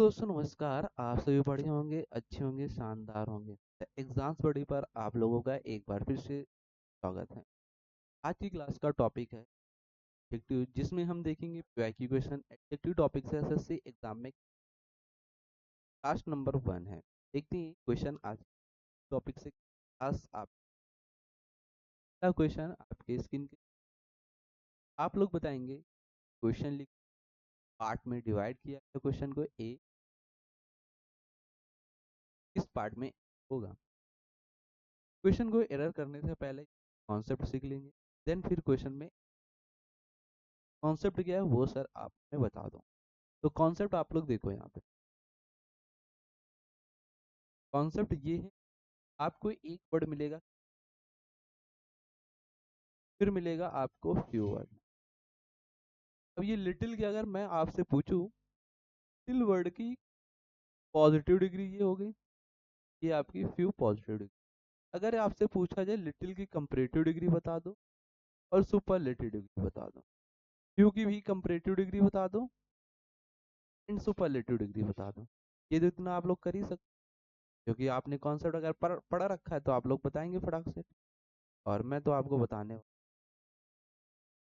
दोस्तों नमस्कार। आप सभी बढ़िया होंगे, अच्छे होंगे, शानदार होंगे। एग्जाम्स बड़ी पर आप लोगों का एक बार फिर से स्वागत है। आज की क्लास का टॉपिक है एडजेक्टिव, जिसमें हम देखेंगे पीवाईक्यू क्वेश्चन एडजेक्टिव टॉपिक से एसएससी एग्जाम में क्लास नंबर 1 है। देखते हैं क्वेश्चन आज टॉपिक से क्लास आपका क्वेश्चन आपके स्क्रीन के आप लोग बताएंगे। क्वेश्चन लिख पार्ट में डिवाइड किया है क्वेश्चन को ए किस पार्ट में होगा। क्वेश्चन को एरर करने से पहले कॉन्सेप्ट सीख लेंगे, देन फिर क्वेश्चन में कॉन्सेप्ट क्या है वो सर आप मैं बता दूं। तो कॉन्सेप्ट आप लोग देखो यहाँ पे। कॉन्सेप्ट ये है, आपको एक वर्ड मिलेगा, फिर मिलेगा आपको फ्यू वर्ड। अब ये लिटिल की अगर मैं आपसे पूछूं, लिटिल वर्ड की पॉजिटिव डिग्री ये हो गई, ये आपकी फ्यू पॉजिटिव डिग्री। अगर आपसे पूछा जाए लिटिल की कंपैरेटिव डिग्री बता दो और सुपरलेटिव डिग्री बता दो, फ्यू की भी कंपैरेटिव डिग्री बता दो एंड सुपरलेटिव डिग्री बता दो, ये तो इतना आप लोग कर ही सकते, क्योंकि आपने कॉन्सेप्ट अगर पढ़ा रखा है तो आप लोग बताएंगे फटाक से। और मैं तो आपको बताने वाला।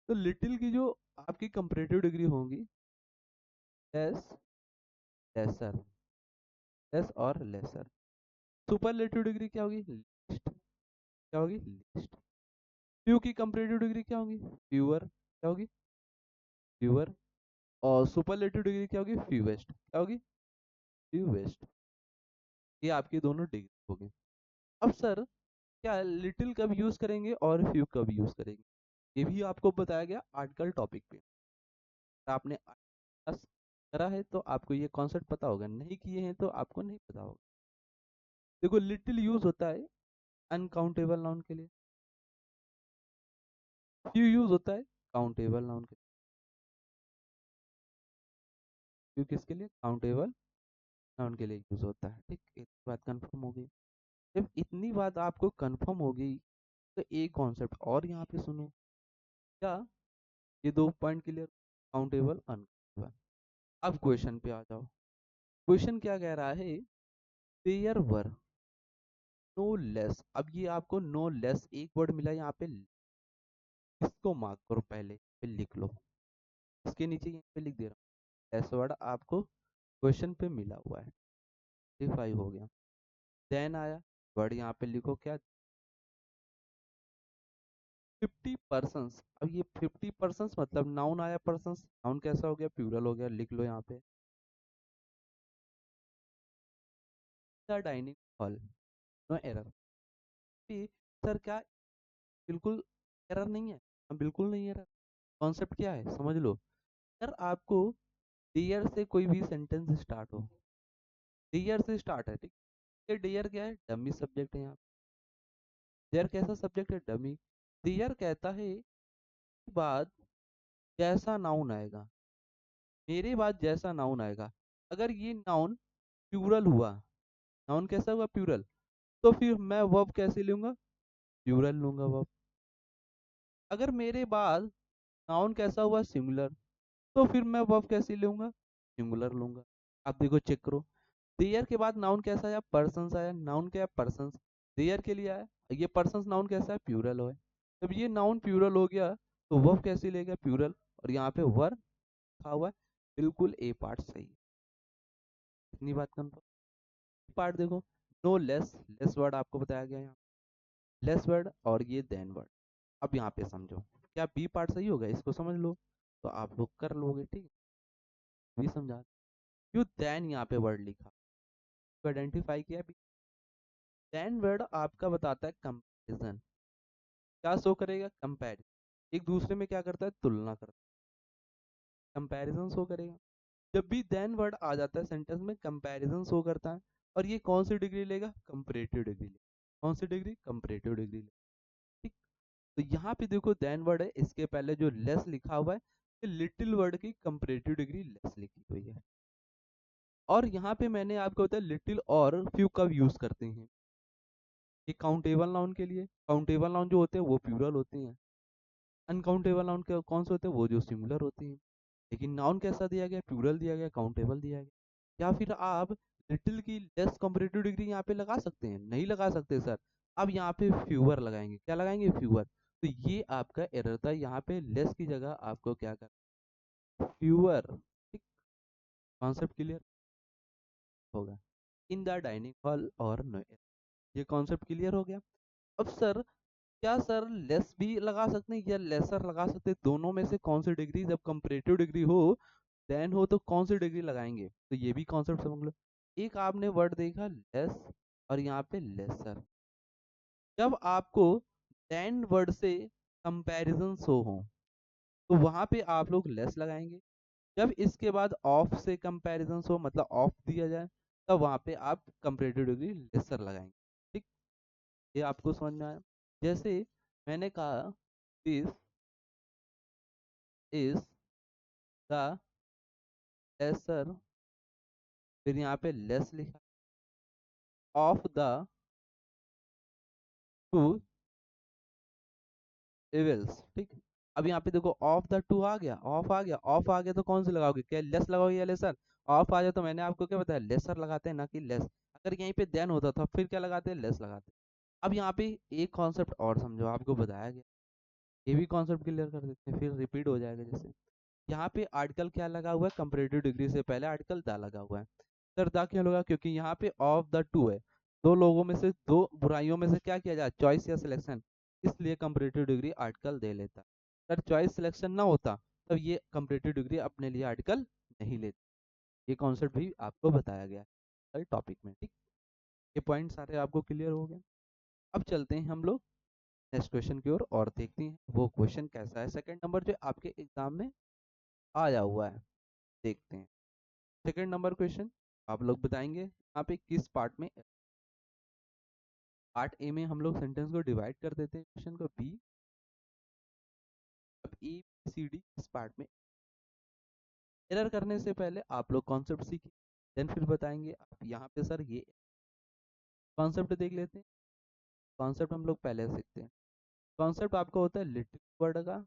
तो लिटिल की जो आपकी कंपैरेटिव डिग्री होगी लेस, लेसर, लेस और लेसर। सुपरलेटिव डिग्री क्या होगी? लिस्ट। क्या होगी? लिस्ट। फ्यू की कंपैरेटिव डिग्री क्या होगी? फ्यूअर। क्या होगी? फ्यूअर। और सुपरलेटिव डिग्री क्या होगी? फ्यूएस्ट। क्या होगी? फ्यूएस्ट। ये आपकी दोनों डिग्री होगी। अब सर क्या लिटिल कब यूज करेंगे और फ्यू कब यूज करेंगे, ये भी आपको बताया गया आर्टिकल टॉपिक पे। आपने क्लास करा है तो आपको ये कॉन्सेप्ट पता होगा, नहीं किए हैं तो आपको नहीं पता होगा। देखो लिटिल यूज होता है अनकाउंटेबल नाउन के लिए, फ्यू यूज होता है काउंटेबल नाउन के लिए। फ्यू किसके लिए? काउंटेबल नाउन के लिए यूज होता है। ठीक, एक बात कंफर्म हो गई। जब इतनी बात आपको कंफर्म हो गई तो एक कॉन्सेप्ट और यहाँ पे सुनो। क्या ये दो पॉइंट क्लियर? Countable uncountable. अब क्वेश्चन पे आ जाओ। क्वेश्चन क्या कह रहा है? There were no less. अब ये आपको नो लेस एक वर्ड मिला यहाँ पे, इसको मार्क करो, पहले पे लिख लो, इसके नीचे यहाँ पे लिख दे रहा हूँ लेस वर्ड आपको क्वेश्चन पे मिला हुआ है। 5 हो गया। देन आया वर्ड, यहाँ पे लिखो क्या? 50%। अब ये 50% मतलब नाउन आया, पर्सन नाउन कैसा हो गया? प्लूरल हो गया, लिख लो यहाँ पे the dining hall. No error. Sir क्या बिल्कुल एरर नहीं है? हाँ, बिल्कुल नहीं एरर। कॉन्सेप्ट क्या है समझ लो। सर आपको डियर से कोई भी सेंटेंस स्टार्ट हो, डियर से स्टार्ट है, ठीक। ये डियर क्या है? डमी सब्जेक्ट है यहाँ। डियर कैसा सब्जेक्ट है? डमी। डियर कहता है बाद जैसा नाउन आएगा, मेरे बाद जैसा नाउन आएगा, अगर ये नाउन प्लूरल हुआ, नाउन कैसा हुआ? प्लूरल, तो फिर मैं वर्ब कैसे लूंगा? प्लूरल लूंगा वर्ब। अगर मेरे बाद नाउन कैसा हुआ? सिंगुलर, तो फिर मैं वर्ब कैसे लूंगा? सिंगुलर लूंगा। आप देखो चेक करो, देयर के बाद नाउन कैसा आया? पर्सन्स आया। नाउन क्या है? पर्सन्स। देयर के लिए आया, ये पर्सन्स नाउन कैसा है? प्लूरल है। जब ये नाउन प्लूरल हो गया तो वर्ब कैसे लेगा? प्लूरल। और यहाँ पे वर्ब लिखा हुआ है, बिल्कुल ए पार्ट सही है। इतनी बात कंफर्म। पार्ट देखो, नो लेस, लेस वर्ड आपको बताया गया यहाँ, लेस वर्ड और ये देन वर्ड। अब यहाँ पे समझो, क्या बी पार्ट सही होगा? इसको समझ लो तो आप लोग कर लोगे, ठीक है। भी समझा क्यों देन यहाँ पे वर्ड लिखा, तो आइडेंटिफाई किया। देन वर्ड आपका बताता है कंपैरिजन। क्या शो करेगा? कंपैरिजन, एक दूसरे में क्या करता है? तुलना करता है, कंपैरिजन शो करेगा। जब भी देन वर्ड आ जाता है सेंटेंस में, कंपैरिजन शो करता है। और ये कौन सी डिग्री लेगा? कंपैरेटिव डिग्री लेगा। कौन सी डिग्री? कंपैरेटिव डिग्री लेगा। ठीक। तो यहाँ पे देखो देन वर्ड है, इसके पहले जो लेस लिखा हुआ है, ये लिटिल वर्ड की कंपैरेटिव डिग्री लेस लिखी हुई है। और यहाँ पे मैंने आपको बताया लिटिल और फ्यू कब यूज करते हैं। ये काउंटेबल नाउन के लिए, काउंटेबल नाउन जो होते हैं वो प्लूरल होते हैं। अनकाउंटेबल नाउन के कौन से होते हैं? वो जो सिंगुलर होते हैं। लेकिन नाउन कैसा दिया गया? प्लूरल दिया गया, काउंटेबल दिया गया। या फिर आप लिटिल की लेस कंपैरेटिव डिग्री यहाँ पे लगा सकते हैं? नहीं लगा सकते सर। अब यहाँ पे फ्यूअर लगाएंगे, क्या लगाएंगे? फ्यूअर। तो ये आपका एरर था, यहाँ पे लेस की जगह आपको क्या करना, फ्यूअर। ठीक, कॉन्सेप्ट क्लियर होगा। इन द डाइनिंग हॉल और नो, ये कॉन्सेप्ट क्लियर हो गया। अब सर, क्या सर लेस भी लगा सकते हैं या लेसर लगा सकते हैं? दोनों में से कौन सी डिग्री, जब कंपैरेटिव डिग्री हो देन हो तो कौन सी डिग्री लगाएंगे? तो ये भी कॉन्सेप्ट समझ लो। एक आपने वर्ड देखा लेस और यहाँ पे लेसर। जब आपको देन वर्ड से कंपैरिजन शो हो तो वहां पे आप लोग लेस लगाएंगे। जब इसके बाद ऑफ से कंपैरिजन शो, मतलब ऑफ दिया जाए, तब वहां पे आप कंपैरेटिव डिग्री लेसर लगाएंगे। ठीक, ये आपको समझ में आया? जैसे मैंने कहा दिस इज द लेसर, फिर यहाँ पे लेस लिखा, ऑफ द टू इविल्स। ठीक, अब यहाँ पे देखो ऑफ द टू आ गया, ऑफ आ गया, ऑफ आ गया तो कौन से लगाओगे? क्या लेस लगाओगे या लेसर? ऑफ आ जाए तो मैंने आपको क्या बताया, लेसर लगाते हैं ना कि लेस। अगर यहीं पे देन होता था फिर क्या लगाते हैं? लेस लगाते हैं। अब यहाँ पे एक कॉन्सेप्ट और समझो, आपको बताया गया, ये भी कॉन्सेप्ट क्लियर कर देते हैं, फिर रिपीट हो जाएगा। जैसे यहाँ पे आर्टिकल क्या लगा हुआ है? कंपैरेटिव डिग्री से पहले आर्टिकल दा लगा हुआ है। सर दा क्यों लगा? क्योंकि यहाँ पे ऑफ द टू है, दो लोगों में से, दो बुराइयों में से क्या किया जाए? चॉइस या सिलेक्शन। इसलिए कंपैरेटिव डिग्री आर्टिकल दे लेता। सर चॉइस सिलेक्शन ना होता तब ये कंपैरेटिव डिग्री अपने लिए आर्टिकल नहीं लेता। ये कॉन्सेप्ट भी आपको बताया गया है टॉपिक में। ठीक, ये पॉइंट सारे आपको क्लियर हो गए। अब चलते हैं हम लोग नेक्स्ट क्वेश्चन की ओर और देखते हैं वो क्वेश्चन कैसा है। सेकंड नंबर जो आपके एग्जाम में आया हुआ है, देखते हैं। सेकंड नंबर क्वेश्चन आप लोग बताएंगे यहाँ पे किस पार्ट में। पार्ट ए में हम लोग सेंटेंस को डिवाइड कर देते हैं, क्वेश्चन को बी। अब ए बी सी डी इस पार्ट में। एरर करने से पहले आप लोग कॉन्सेप्ट सीखिए, देन फिर बताएंगे आप यहाँ पे सर ये कॉन्सेप्ट देख लेते हैं। कॉन्सेप्ट हम लोग पहले सीखते हैं। कॉन्सेप्ट आपका होता है लिटिल वर्ड का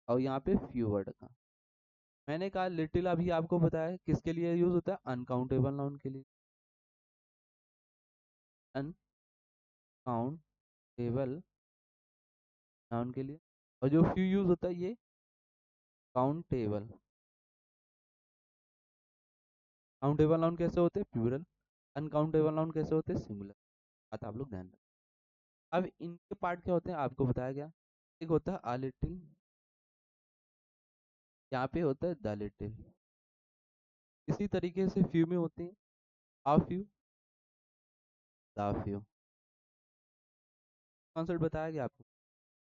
और यहाँ पे फ्यू वर्ड का। मैंने कहा लिटिल अभी आपको बताया किसके लिए यूज होता है? अनकाउंटेबल नाउन के लिए, अनकाउंटेबल नाउन के लिए। और जो फ्यू यूज होता है ये काउंटेबल। काउंटेबल नाउन कैसे होते हैं? प्लूरल। अनकाउंटेबल नाउन कैसे होते हैं? सिंगुलर। बात आप लोग ध्यान रखें। अब इनके पार्ट क्या होते हैं आपको बताया गया। एक होता है आ लिटिल, यहाँ पे होता है द लिटिल। इसी तरीके से फ्यू में होते हैं आ फ्यू, द फ्यू। कॉन्सेप्ट बताया गया आपको।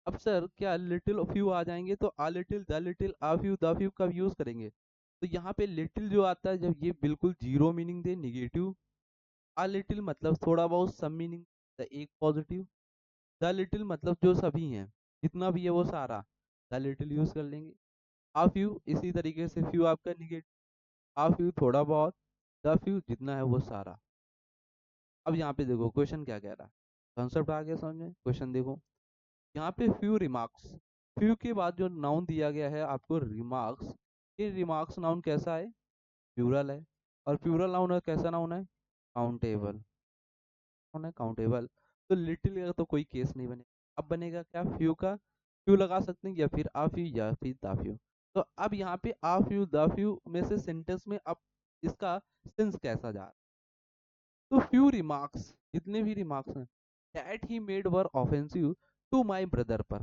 अब सर क्या लिटिल और फ्यू आ जाएंगे तो आ little, the little, uh few, the few कब यूज करेंगे? तो यहाँ पे लिटिल जो आता है जब ये बिल्कुल जीरो मीनिंग दे, निगेटिव। आ लिटिल मतलब थोड़ा बहुत सम मीनिंग, एक पॉजिटिव। द लिटिल मतलब जो सभी हैं, जितना भी है वो सारा, द लिटिल यूज कर लेंगे। आ फ्यू इसी तरीके से, फ्यू आपका निगेटिव, आ फ्यू थोड़ा बहुत, द फ्यू जितना है वो सारा। अब यहाँ पे देखो क्वेश्चन क्या कह रहा है, कॉन्सेप्ट आ गया समझ में? क्वेश्चन देखो यहाँ पे फ्यू रिमार्क्स, फ्यू के बाद जो नाउन दिया गया है आपको रिमार्क्स। ये रिमार्क्स नाउन कैसा है? प्लूरल है। और प्लूरल नाउन है, कैसा नाउन है? काउंटेबल नाउन है, काउंटेबल। तो लिटिल का तो कोई केस नहीं बनेगा। अब बनेगा क्या? फ्यू का। फ्यू लगा सकते हैं या फिर आ फ्यू या फिर द फ्यू। तो अब यहाँ पे आ फ्यू द फ्यू में से सेंटेंस में अब इसका सेंस कैसा जा रहा है? तो फ्यू रिमार्क्स, जितने भी रिमार्क्स हैं that he made were offensive to my brother पर।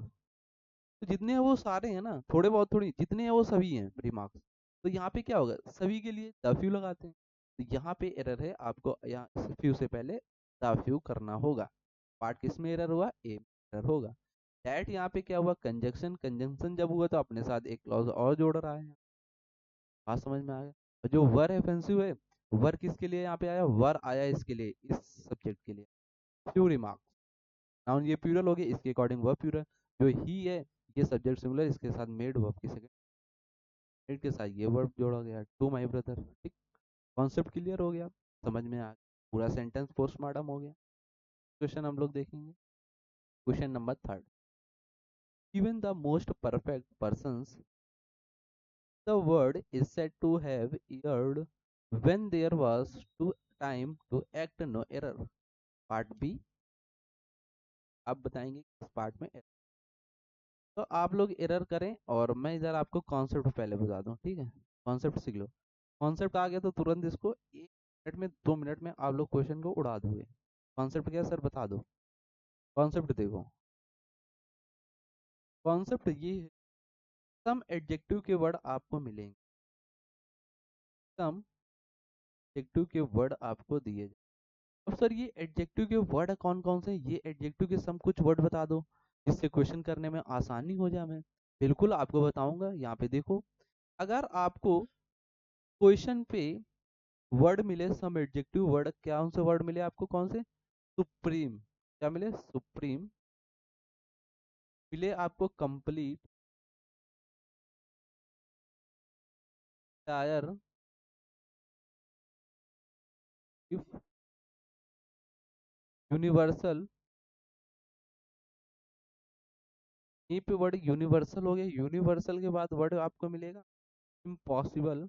तो जितने हैं वो सारे हैं ना, थोड़े बहुत थोड़ी, जितने हैं वो सभी हैं रिमार्क्स। तो यहाँ पे क्या होगा? सभी के लिए द फ्यू लगाते हैं। तो यहाँ पे एरर है, आपको यहाँ फ्यू से पहले द फ्यू करना होगा। पार्ट किस में एरर हुआ? ए में एरर होगा। दैट यहाँ पे क्या हुआ? कंजक्शन, कंजंक्शन जब हुआ तो अपने साथ एक क्लॉज और जोड़ रहा है। बात समझ में आ गया? और जो वर ऑफेंसिव है, वर किसके लिए यहाँ पे आया? वर आया इसके लिए, इस सब्जेक्ट के लिए। फ्यू रिमार्क्स, नाउन ये प्लूरल हो गया, इसके अकॉर्डिंग वर्ब प्लूरल। जो ही है ये सब्जेक्ट सिंगुलर, इसके साथ मेड वर्ब की सेकंड मेड के साथ ये वर्ब जोड़ा गया, टू माय ब्रदर। ठीक, कॉन्सेप्ट क्लियर हो गया, समझ में आ गया। पूरा सेंटेंस पोस्टमार्टम हो गया। क्वेश्चन हम लोग देखेंगे, question number third. Even the most perfect persons, the word is said to have erred when there was to time to act no error. Part B, आप बताएंगे किस पार्ट में error। तो आप लोग एरर करें और मैं इधर आपको कॉन्सेप्ट पहले बता दूं, ठीक है। कॉन्सेप्ट सीख लो। कॉन्सेप्ट आ गया तो तुरंत इसको 1 मिनट में 2 मिनट में आप लोग क्वेश्चन को उड़ा दोगे। कॉन्सेप्ट क्या है सर, बता दो। कॉन्सेप्ट देखो, कॉन्सेप्ट ये है, सम एडजेक्टिव के वर्ड आपको मिलेंगे, सम एडजेक्टिव के वर्ड आपको दिए जाए। अब सर ये एडजेक्टिव के वर्ड कौन कौन से, ये एडजेक्टिव के सम कुछ वर्ड बता दो जिससे क्वेश्चन करने में आसानी हो जाए। मैं बिल्कुल आपको बताऊंगा। यहाँ पे देखो, अगर आपको क्वेश्चन पे वर्ड मिले, सम एडजेक्टिव वर्ड, क्या उनसे वर्ड मिले आपको, कौन से, सुप्रीम, क्या मिले, सुप्रीम, मिले आपको कंप्लीट, टायर, इफ, यूनिवर्सल, यहीं पे वर्ड यूनिवर्सल हो गया। यूनिवर्सल के बाद वर्ड आपको मिलेगा इम्पॉसिबल,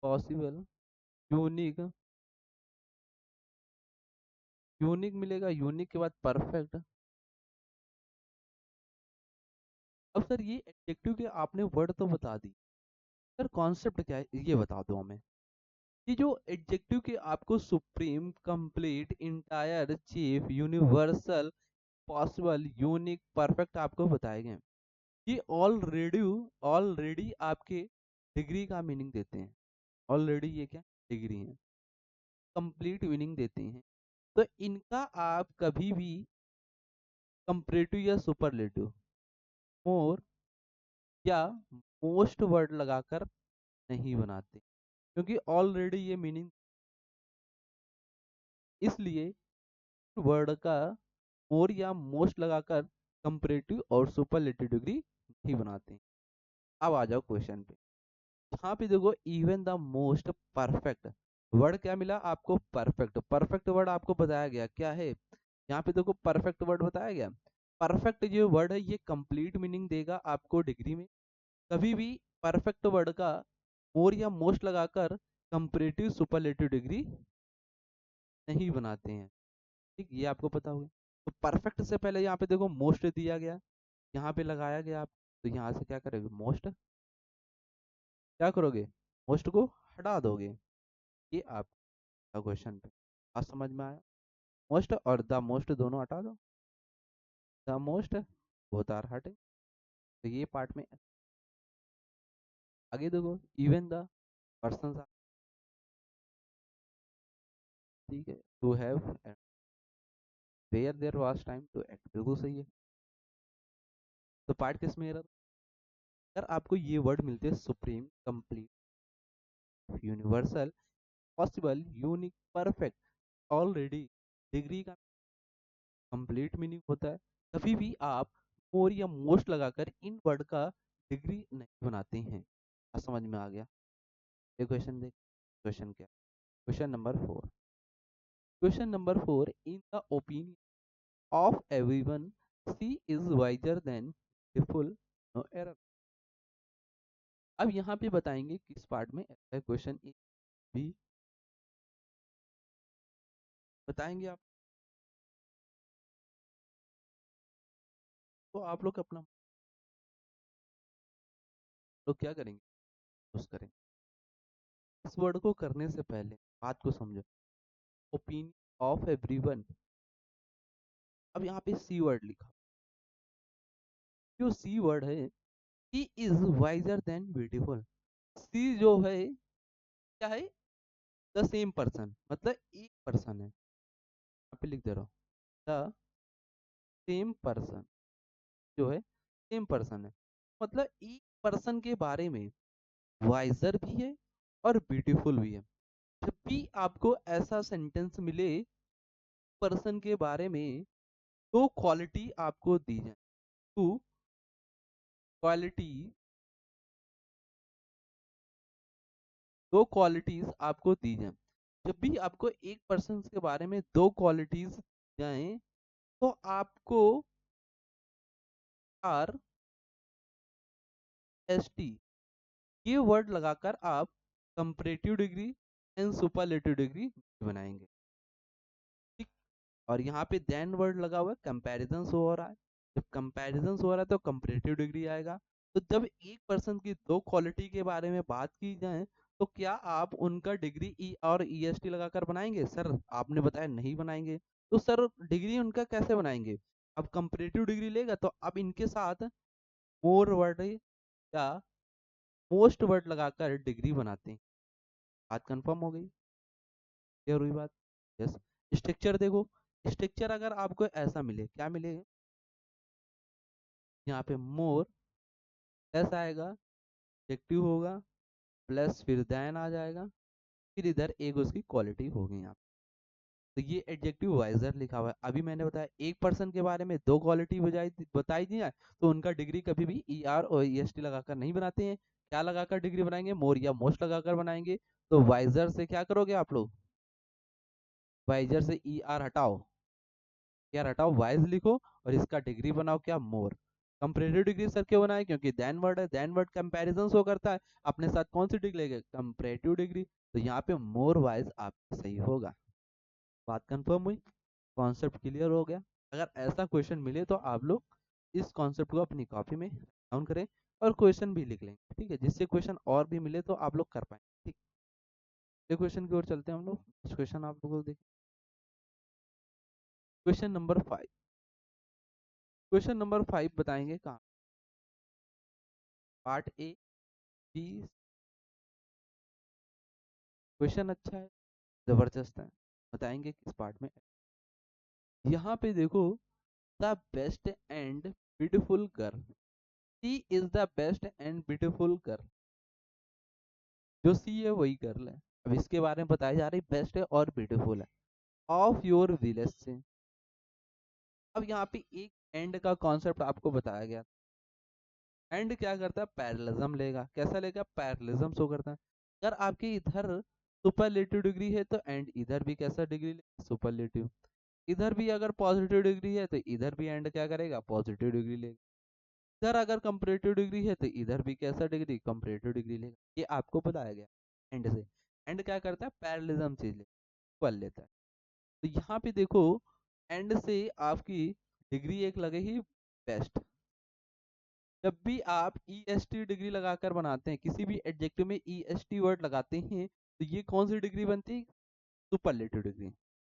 पॉसिबल, यूनिक, यूनिक मिलेगा, यूनिक के बाद परफेक्ट। अब सर ये एडजेक्टिव के आपने वर्ड तो बता दी, सर कॉन्सेप्ट क्या है ये बता दो हमें। ये जो एडजेक्टिव के आपको supreme, complete, entire, chief, universal, possible, unique, perfect आपको बताए गए, ये ऑलरेडी ऑलरेडी आपके डिग्री का मीनिंग देते हैं। ऑलरेडी ये क्या डिग्री है, कंप्लीट मीनिंग देते हैं। तो इनका आप कभी भी कंपैरेटिव या सुपरलेटिव, मोर या मोस्ट वर्ड लगाकर नहीं बनाते, क्योंकि ऑलरेडी ये मीनिंग, इसलिए वर्ड का मोर या मोस्ट लगाकर कंपैरेटिव और सुपरलेटिव डिग्री नहीं बनाते। अब आ जाओ क्वेश्चन पे। यहाँ पे देखो, even the most perfect, word क्या मिला आपको, परफेक्ट। परफेक्ट वर्ड आपको बताया गया क्या है, यहाँ पे देखो परफेक्ट वर्ड बताया गया। परफेक्ट जो वर्ड है ये कंप्लीट मीनिंग देगा आपको डिग्री में। कभी भी परफेक्ट वर्ड का मोर या मोस्ट लगाकर कंपैरेटिव सुपरलेटिव डिग्री नहीं बनाते हैं, ठीक, ये आपको पता होगा। तो परफेक्ट से पहले यहाँ पे देखो मोस्ट दिया गया, यहाँ पे लगाया गया आप, तो यहाँ से क्या करोगे, मोस्ट, क्या करोगे, मोस्ट को हटा दोगे। ये आपका क्वेश्चन पे आज समझ में आया। मोस्ट और द मोस्ट दोनों हटा दो, द मोस्ट बोथ आर हटे, तो ये पार्ट में। आगे देखो, इवन द पर्सन, ठीक है, to have where there was time to act, बिल्कुल सही है। तो पार्ट किस में एरर, अगर आपको ये वर्ड मिलते हैं supreme, complete, universal, possible, unique, perfect, already, degree का कंप्लीट मीनिंग होता है, कभी भी आप मोर या मोस्ट लगाकर इन वर्ड का डिग्री नहीं बनाते हैं। समझ में आ गया। ये क्वेश्चन देख, क्वेश्चन क्या, question number 4। Question number 4, in the opinion of everyone she is wiser than beautiful, no error. अब यहाँ पे बताएंगे किस पार्ट में ऐसा है, क्वेश्चन ए बी बताएंगे आप, तो आप लोग अपना लोग क्या करेंगे, यूज करें। इस वर्ड को करने से पहले बात को समझो, ओपिनियन ऑफ एवरीवन। अब यहाँ पे सी वर्ड लिखा, जो सी वर्ड है, he is wiser than beautiful. सी जो है क्या है, द सेम पर्सन, मतलब एक पर्सन है, यहाँ पे लिख दे रहा हूँ, द सेम पर्सन जो है, सेम पर्सन है, मतलब एक पर्सन के बारे में वाइजर भी है और ब्यूटीफुल भी है। जब भी आपको ऐसा सेंटेंस मिले पर्सन के बारे में, दो क्वालिटी आपको दी जाए, टू क्वालिटी, दो क्वालिटीज आपको दी जाए। जब भी आपको एक पर्सन के बारे में दो क्वालिटीज जाए, तो आपको आर एस टी ये वर्ड लगाकर आप comparative degree and superlative degree बनाएंगे, ठीक। और यहाँ पे देन वर्ड लगा हुआ है, कंपैरिजन हो रहा है। जब कंपैरिजन हो रहा है तो कंपैरेटिव डिग्री आएगा। तो जब एक पर्सन की दो क्वालिटी के बारे में बात की जाए तो क्या आप उनका डिग्री ई और ईएसटी लगाकर बनाएंगे? सर आपने बताया नहीं बनाएंगे। तो सर डिग्री उनका कैसे बनाएंगे? अब कंपैरेटिव डिग्री लेगा तो अब इनके साथ मोर वर्ड या मोस्ट वर्ड लगाकर डिग्री बनाते हैं। बात कंफर्म हो गई? क्लियर हुई बात? यस। स्ट्रक्चर देखो, स्ट्रक्चर अगर आपको ऐसा मिले, क्या मिले? यहाँ पे मोर प्लस आएगा, एडजेक्टिव होगा, प्लस फिर देन आ जाएगा, फिर इधर एक उसकी क्वालिटी होगी यहाँ। तो ये एडजेक्टिव वाइजर लिखा हुआ है। अभी मैंने बताया एक पर्सन के बारे में दो क्वालिटी बताई दी है तो उनका डिग्री कभी भी ई आर और ई एस टी लगाकर नहीं बनाते हैं। क्या लगाकर डिग्री बनाएंगे? मोर या मोस्ट लगाकर बनाएंगे। तो वाइजर से क्या करोगे आप लोग? वाइजर से ई आर हटाओ, यार हटाओ, वाइज लिखो और इसका डिग्री बनाओ क्या? मोर। कंपैरेटिव डिग्री सर क्यों बनाए? क्योंकि देन वर्ड है, देन वर्ड कंपैरिजन शो करता है, अपने साथ कौन सी डिग्री लेंगे? Comparative degree. तो यहाँ पे मोर वाइज आपका सही होगा। बात कंफर्म हुई? कॉन्सेप्ट क्लियर हो गया? अगर ऐसा क्वेश्चन मिले तो आप लोग इस कॉन्सेप्ट को अपनी कॉपी में डाउन करें और क्वेश्चन भी लिख लेंगे, ठीक है, जिससे क्वेश्चन और भी मिले तो आप लोग कर पाए, ठीक। ये क्वेश्चन की ओर चलते हैं हम लोग। इस क्वेश्चन आप लोगों को देखिए, क्वेश्चन नंबर 5। क्वेश्चन नंबर 5 बताएंगे कहाँ? Part A, B. क्वेश्चन अच्छा है, जबरदस्त है, बताएंगे किस पार्ट में। यहाँ पे देखो, the best and beautiful girl, she is the best and beautiful girl. जो सी है वही गर्ल है। अब इसके बारे में बताया जा रही बेस्ट है और ब्यूटीफुल है ऑफ योर विलेज से। अब यहाँ पे एक एंड का कॉन्सेप्ट आपको बताया गया। एंड क्या करता है? पैरेललिज्म लेगा। कैसा लेगा? पैरेललिज्म शो करता है। अगर आपके इधर सुपरलेटिव डिग्री है तो एंड इधर भी कैसा डिग्री लेगा? सुपरलेटिव। इधर भी अगर पॉजिटिव डिग्री है तो इधर भी एंड क्या करेगा? पॉजिटिव डिग्री लेगा। इधर अगर कंपैरेटिव डिग्री है तो इधर भी कैसा डिग्री? कंपैरेटिव डिग्री लेगा। ये आपको बताया गया एंड से। एंड क्या करता है? पैरेललिज्म चीज इक्वल लेता है। तो यहाँ पे देखो, एंड से आपकी डिग्री एक लगेगी बेस्ट। जब भी आप ई एस टी डिग्री लगाकर बनाते हैं, किसी भी एडजेक्टिव में ई एस टी वर्ड लगाते हैं तो ये कौन सी डिग्री बनती है? Superlative degree.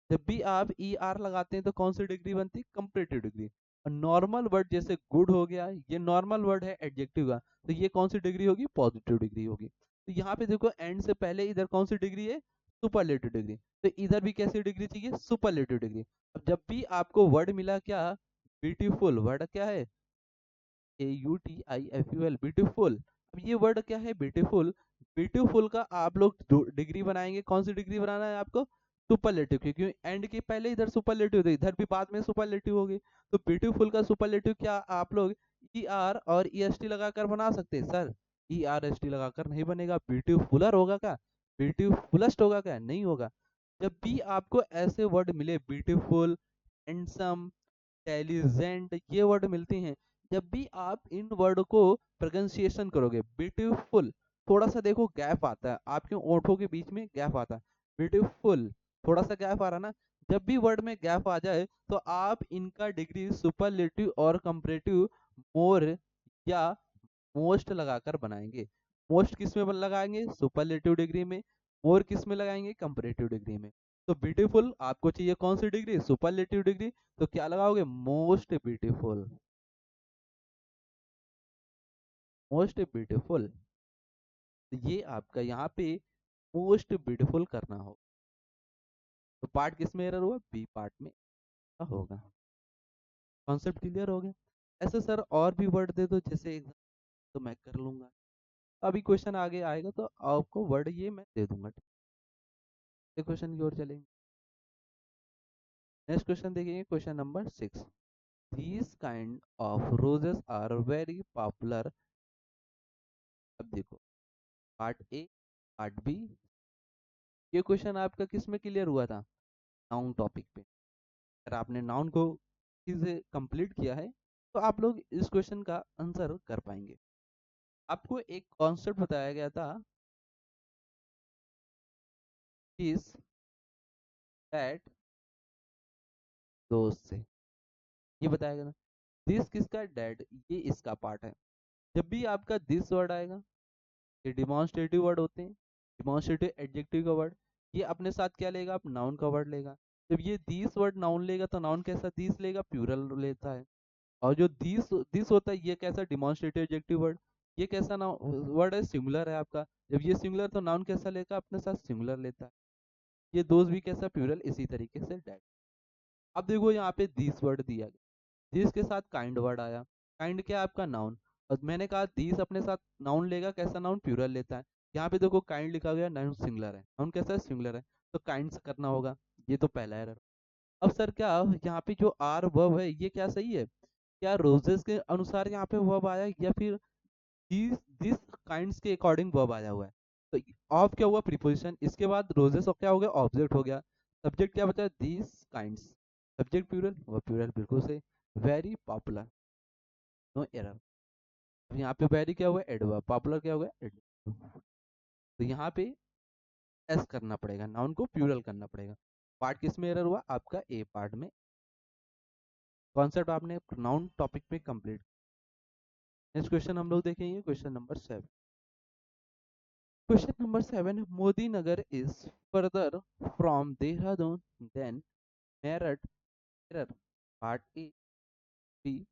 जब भी आप ई आर लगाते हैं तो कौन सी डिग्री बनती है? Comparative degree. और नॉर्मल वर्ड जैसे गुड हो गया, ये नॉर्मल वर्ड है एडजेक्टिव का, तो ये कौन सी डिग्री होगी? पॉजिटिव डिग्री होगी। तो यहाँ पे देखो, एंड से पहले इधर कौन सी डिग्री है? Superlative degree. तो इधर भी कैसी डिग्री चाहिए? Superlative degree. अब जब भी आपको वर्ड मिला क्या? ब्यूटीफुल। वर्ड क्या है? AUTIFUL, beautiful. अब ये वर्ड क्या है? ब्यूटीफुल। ब्यूटीफुल का आप लोग डिग्री बनाएंगे। कौन सी डिग्री बनाना है आपको? सुपरलेटिव, क्योंकि एंड के पहले इधर सुपरलेटिव थे, इधर भी बाद में सुपरलेटिव होगी। तो ब्यूटीफुल का सुपरलेटिव क्या आप लोग ई आर और ई एस टी लगाकर बना सकते हैं? Sir E R S T लगाकर नहीं बनेगा। ब्यूटीफुलर होगा क्या? ब्यूटीफुलेस्ट होगा क्या? नहीं होगा। जब भी आपको ऐसे वर्ड मिले, ब्यूटीफुल, हैंडसम, इंटेलिजेंट, ये वर्ड मिलते हैं, जब भी आप इन वर्ड को प्रोनाउंसिएशन करोगे, ब्यूटीफुल, थोड़ा सा देखो गैप आता है, आपके ओंठों के बीच में गैप आता है। ब्यूटीफुल, थोड़ा सा गैप आ रहा ना। जब भी वर्ड में गैप आ जाए तो आप इनका डिग्री सुपरलेटिव और कंपैरेटिव, मोर या मोस्ट लगाकर बनाएंगे। मोस्ट किस में लगाएंगे? सुपरलेटिव डिग्री में। मोर किस में लगाएंगे? कंपैरेटिव डिग्री में। तो ब्यूटीफुल आपको चाहिए कौन सी डिग्री? Superlative degree. तो क्या लगाओगे? Most beautiful. Most beautiful. तो ये आपका यहाँ पे मोस्ट ब्यूटीफुल करना हो। तो पार्ट किस में एरर हुआ? बी पार्ट में होगा। कॉन्सेप्ट क्लियर हो गया? ऐसे सर और भी वर्ड दे दो जैसे एग्जाम, तो मैं कर लूंगा। अभी क्वेश्चन आगे आएगा तो आपको वर्ड ये मैं दे दूंगा। क्वेश्चन की ओर चलेंगे। नेक्स्ट क्वेश्चन देखेंगे, question number 6। These kind of roses are very popular। अब देखो, पार्ट ए, पार्ट बी। ये क्वेश्चन आपका किस में क्लियर हुआ था? नाउन टॉपिक पे। अगर आपने नाउन को से कंप्लीट किया है तो आप लोग इस क्वेश्चन का आंसर कर पाएंगे। आपको एक कॉन्सेप्ट बताया गया था, इस दैट दोस्त से, ये बताया गया था। दिस किसका, डेट, ये इसका पार्ट है। जब भी आपका दिस वर्ड आएगा, ये डिमॉन्स्ट्रेटिव वर्ड होते हैं, डिमॉन्स्ट्रेटिव एडजेक्टिव का वर्ड, ये अपने साथ क्या लेगा, आप नाउन का वर्ड लेगा। जब ये दिस वर्ड नाउन लेगा तो नाउन कैसा, दिस लेगा, प्लूरल लेता है। और जो दिस होता है, ये कैसा, डिमॉन्स्ट्रेटिव एडजेक्टिव वर्ड, ये कैसा ना वर्ड है, सिंगुलर है आपका। जब ये सिंगुलर तो नाउन कैसा लेगा, अपने साथ सिंगुलर लेता है। ये दोस्त भी कैसा, प्लूरल, इसी तरीके से डेट। अब देखो यहाँ पे दिस वर्ड दिया गया, दिस के साथ काइंड वर्ड आया। काइंड क्या है, आपका नाउन। और मैंने कहा दिस अपने साथ नाउन लेगा, कैसा नाउन, प्लूरल लेता है। यहाँ पे देखो काइंड लिखा गया, नाउन सिंगुलर है, नाउन कैसा है, सिंगुलर है, तो काइंड से करना होगा। ये तो पहला एरर। अब सर क्या, यहाँ पे जो आर वर्ब है, ये क्या सही है, क्या रोजेस के अनुसार यहाँ पे वर्ब आया, या फिर दिस दिस काइंड्स के अकॉर्डिंग वर्ब आया हुआ है। तो ऑफ क्या हुआ, प्रीपोजिशन, इसके बाद रोजेस और क्या हो गया, ऑब्जेक्ट हो गया। सब्जेक्ट क्या बचा, दिस काइंड्स। सब्जेक्ट प्लूरल, वो प्लूरल बिल्कुल सही। Very popular, no error. यहाँ पे वेरी क्या हुआ, एडवर्ब, पॉपुलर क्या हुआ, एडवर्ब। तो यहाँ पे एस करना पड़ेगा, नाउन को प्लूरल करना पड़ेगा। पार्ट किस में एरर हुआ, आपका ए पार्ट में। कॉन्सेप्ट आपने नाउन टॉपिक में कंप्लीट। नेक्स्ट क्वेश्चन हम लोग देखेंगे, question number 7। Question number 7, Modi Nagar is further from Dehradun than Meerut. Error, part A, B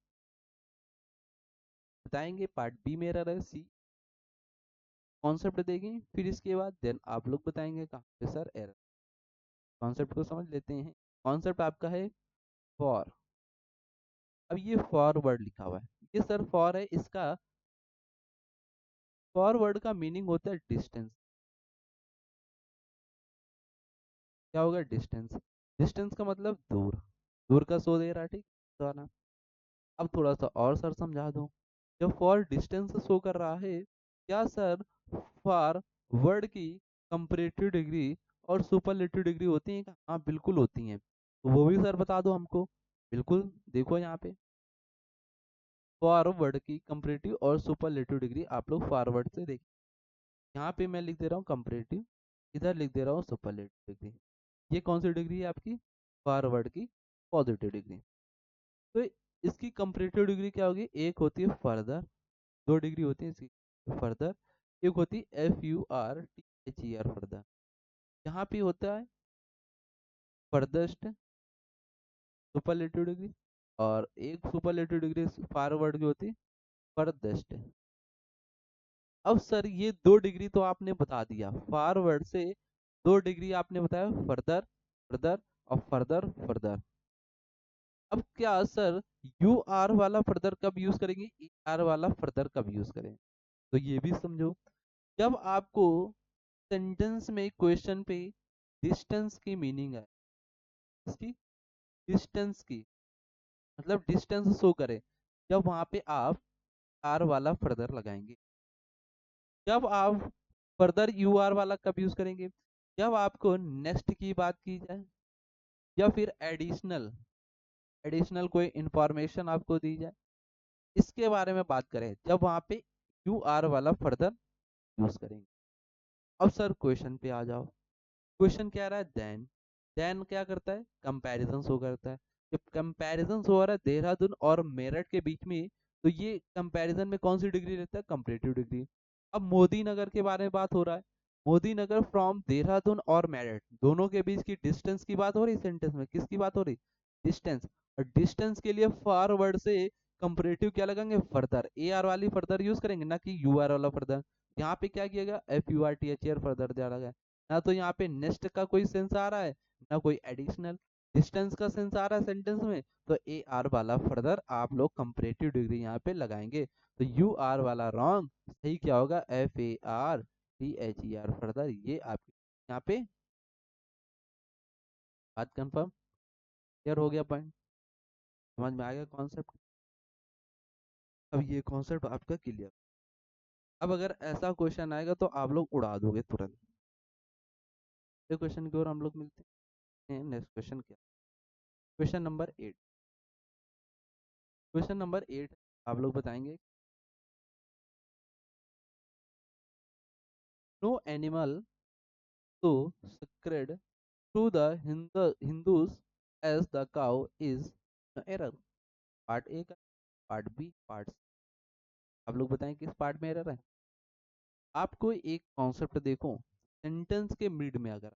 बताएंगे, पार्ट बी में एरर है, सी कॉन्सेप्ट देंगे, फिर इसके बाद देन आप लोग बताएंगे कहाँ पे सर एरर। कॉन्सेप्ट को समझ लेते हैं। कॉन्सेप्ट आपका है फॉर। अब ये फॉर वर्ड लिखा हुआ है, ये सर फॉर है, इसका फॉर वर्ड का मीनिंग होता है डिस्टेंस। क्या होगा, डिस्टेंस। डिस्टेंस का मतलब दूर, दूर का सो दे रहा, ठीक तो ना। अब थोड़ा सा और सर समझा दूं, जब फॉर डिस्टेंस शो कर रहा है, क्या सर फॉर वर्ड की कंपैरेटिव डिग्री और सुपरलेटिव डिग्री होती है क्या, हाँ बिल्कुल होती हैं, तो वो भी सर बता दो हमको। बिल्कुल, देखो यहाँ पे फॉरवर्ड की कंपैरेटिव और सुपरलेटिव डिग्री आप लोग फॉरवर्ड से देखिए। यहाँ पे मैं लिख दे रहा हूँ कंपैरेटिव, इधर लिख दे रहा हूँ सुपरलेटिव डिग्री। ये कौन सी डिग्री है आपकी, फॉरवर्ड की पॉजिटिव डिग्री। तो इसकी कंपैरेटिव डिग्री क्या होगी, एक होती है फर्दर, दो डिग्री होती है इसकी फर्दर, एक होती है FURTHER फर्दर। यहाँ पे होता है फर्दस्ट सुपरलेटिव डिग्री, और एक सुपरलेटिव डिग्री फॉरवर्ड की होती है फर्दस्ट। अब सर ये दो डिग्री तो आपने बता दिया, फॉरवर्ड से दो डिग्री आपने बताया, फर्दर, फर्दर और फर्दर, फर्दर। अब क्या सर यू आर वाला फर्दर कब यूज करेंगे, ई आर वाला फर्दर कब यूज करें, तो ये भी समझो। जब आपको सेंटेंस में क्वेश्चन पे डिस्टेंस की मीनिंग है, इसकी डिस्टेंस की मतलब डिस्टेंस शो करे, जब वहां पे आप आर वाला फर्दर लगाएंगे। जब आप फर्दर यू आर वाला कब यूज करेंगे, जब आपको नेक्स्ट की बात की जाए, या फिर एडिशनल, एडिशनल कोई इंफॉर्मेशन आपको दी जाए, इसके बारे में बात करें, जब वहां पे यू आर वाला फर्दर यूज करेंगे। अब सर क्वेश्चन पे आ जाओ, क्वेश्चन क्या रहा है, देन क्या करता है, कंपैरिजन शो करता है। जब कंपैरिजन शो हो रहा है देहरादून और मेरठ के बीच में, तो ये कंपैरिजन में कौन सी डिग्री रहता है, कंपैरेटिव डिग्री। अब मोदी नगर के बारे में बात हो रहा है, मोदी नगर फ्रॉम देहरादून और मेरठ दोनों के बीच की डिस्टेंस की बात हो रही, सेंटेंस में किसकी बात हो रही, डिस्टेंस। और डिस्टेंस के लिए फॉरवर्ड से कंपैरेटिव क्या लगाएंगे, फर्दर, ए आर वाली फर्दर यूज करेंगे, ना कि यू आर वाला फर्दर। यहाँ पे क्या किया गया, FURTHER फर्दर दिया गया। ना तो यहाँ पे नेक्स्ट का कोई सेंस आ रहा है, ना कोई एडिशनल, डिस्टेंस का सेंस आ रहा है सेंटेंस में, तो ए आर वाला फर्दर आप लोग कंपैरेटिव डिग्री यहाँ पे लगाएंगे। तो यू आर वाला रॉन्ग, सही क्या होगा, FARTHER फर्दर, ये आपके यहाँ पे बात कंफर्म, क्लियर हो गया पॉइंट, समझ में आ गया कॉन्सेप्ट। अब ये कॉन्सेप्ट आपका क्लियर। अब अगर ऐसा क्वेश्चन आएगा तो आप लोग उड़ा दोगे तुरंत। ये क्वेश्चन की ओर हम लोग मिलते हैं, नेक्स्ट क्वेश्चन क्या, क्वेश्चन नंबर 8। क्वेश्चन नंबर 8 आप लोग बताएंगे, नो एनिमल तो sacred to the Hindus as the cow is an error. Part A का, पार्ट बी, पार्ट सी। आप लोग बताएं किस पार्ट में एरर है। आपको एक कॉन्सेप्ट देखो, सेंटेंस के मिड में अगर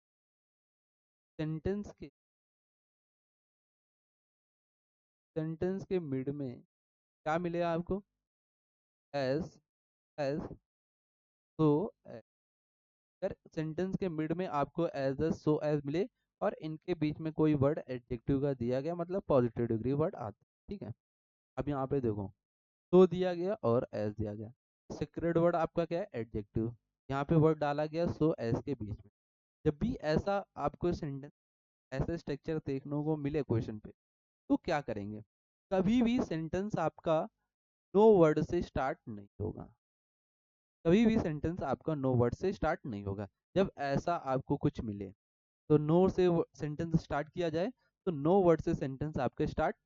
सेंटेंस के सेंटेंस के मिड में क्या मिलेगा आपको, एज एज सो, अगर सेंटेंस के मिड में आपको एज एज सो एज मिले और इनके बीच में कोई वर्ड एडजेक्टिव का दिया गया, मतलब पॉजिटिव डिग्री वर्ड आता है, ठीक है। अब यहाँ पे देखो, सो दिया गया और एज दिया गया, सीक्रेट वर्ड आपका क्या है, एडजेक्टिव। यहाँ पे वर्ड डाला गया सो एज के बीच में। जब भी ऐसा आपको सेंटेंस, ऐसे स्ट्रक्चर देखने को मिले क्वेश्चन पे, तो क्या करेंगे, कभी भी सेंटेंस आपका नो वर्ड से स्टार्ट नहीं होगा। कभी भी सेंटेंस आपका नो वर्ड से स्टार्ट नहीं होगा। जब ऐसा आपको कुछ मिले तो नो से सेंटेंस स्टार्ट किया जाए, तो नो वर्ड से सेंटेंस आपके स्टार्ट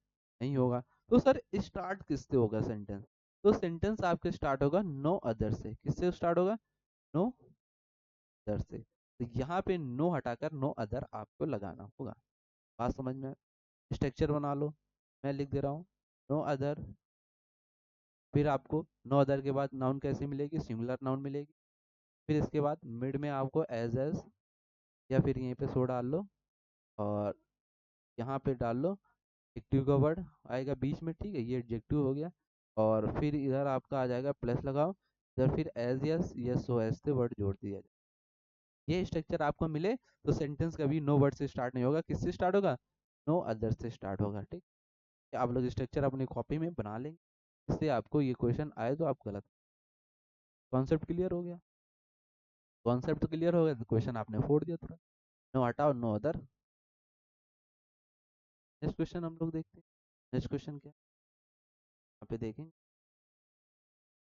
नहीं होगा। तो सर स्टार्ट किससे होगा सेंटेंस, तो सेंटेंस आपके स्टार्ट होगा नो अदर से। किससे स्टार्ट होगा, नो अदर से। तो यहाँ पे नो हटाकर नो अदर आपको लगाना होगा। बात समझ में, स्ट्रक्चर बना लो, मैं लिख दे रहा हूँ, नो अदर। फिर आपको नो अदर के बाद नाउन कैसे मिलेगी, सिंगुलर नाउन मिलेगी। फिर इसके बाद मिड में आपको एज या फिर यहीं पे सो डाल लो, और यहाँ पे डाल लो एडजेक्टिव का वर्ड आएगा बीच में, ठीक है, ये एडजेक्टिव हो गया। और फिर इधर आपका आ जाएगा प्लस लगाओ, इधर फिर as yes yes so as से वर्ड जोड़ दिया जाए। ये स्ट्रक्चर आपको मिले तो सेंटेंस कभी नो वर्ड से स्टार्ट नहीं होगा, किससे स्टार्ट होगा, नो अदर से स्टार्ट होगा, ठीक। आप लोग स्ट्रक्चर अपनी कॉपी में बना लेंगे, इससे आपको ये क्वेश्चन आए तो आप गलत। कॉन्सेप्ट क्लियर हो गया, कॉन्सेप्ट क्लियर हो गया तो क्वेश्चन आपने फोड़ दिया तुरंत। नो हटाओ नो अदर। नेक्स्ट क्वेश्चन हम लोग देखते हैं। नेक्स्ट क्वेश्चन क्या, यहाँ पे देखेंगे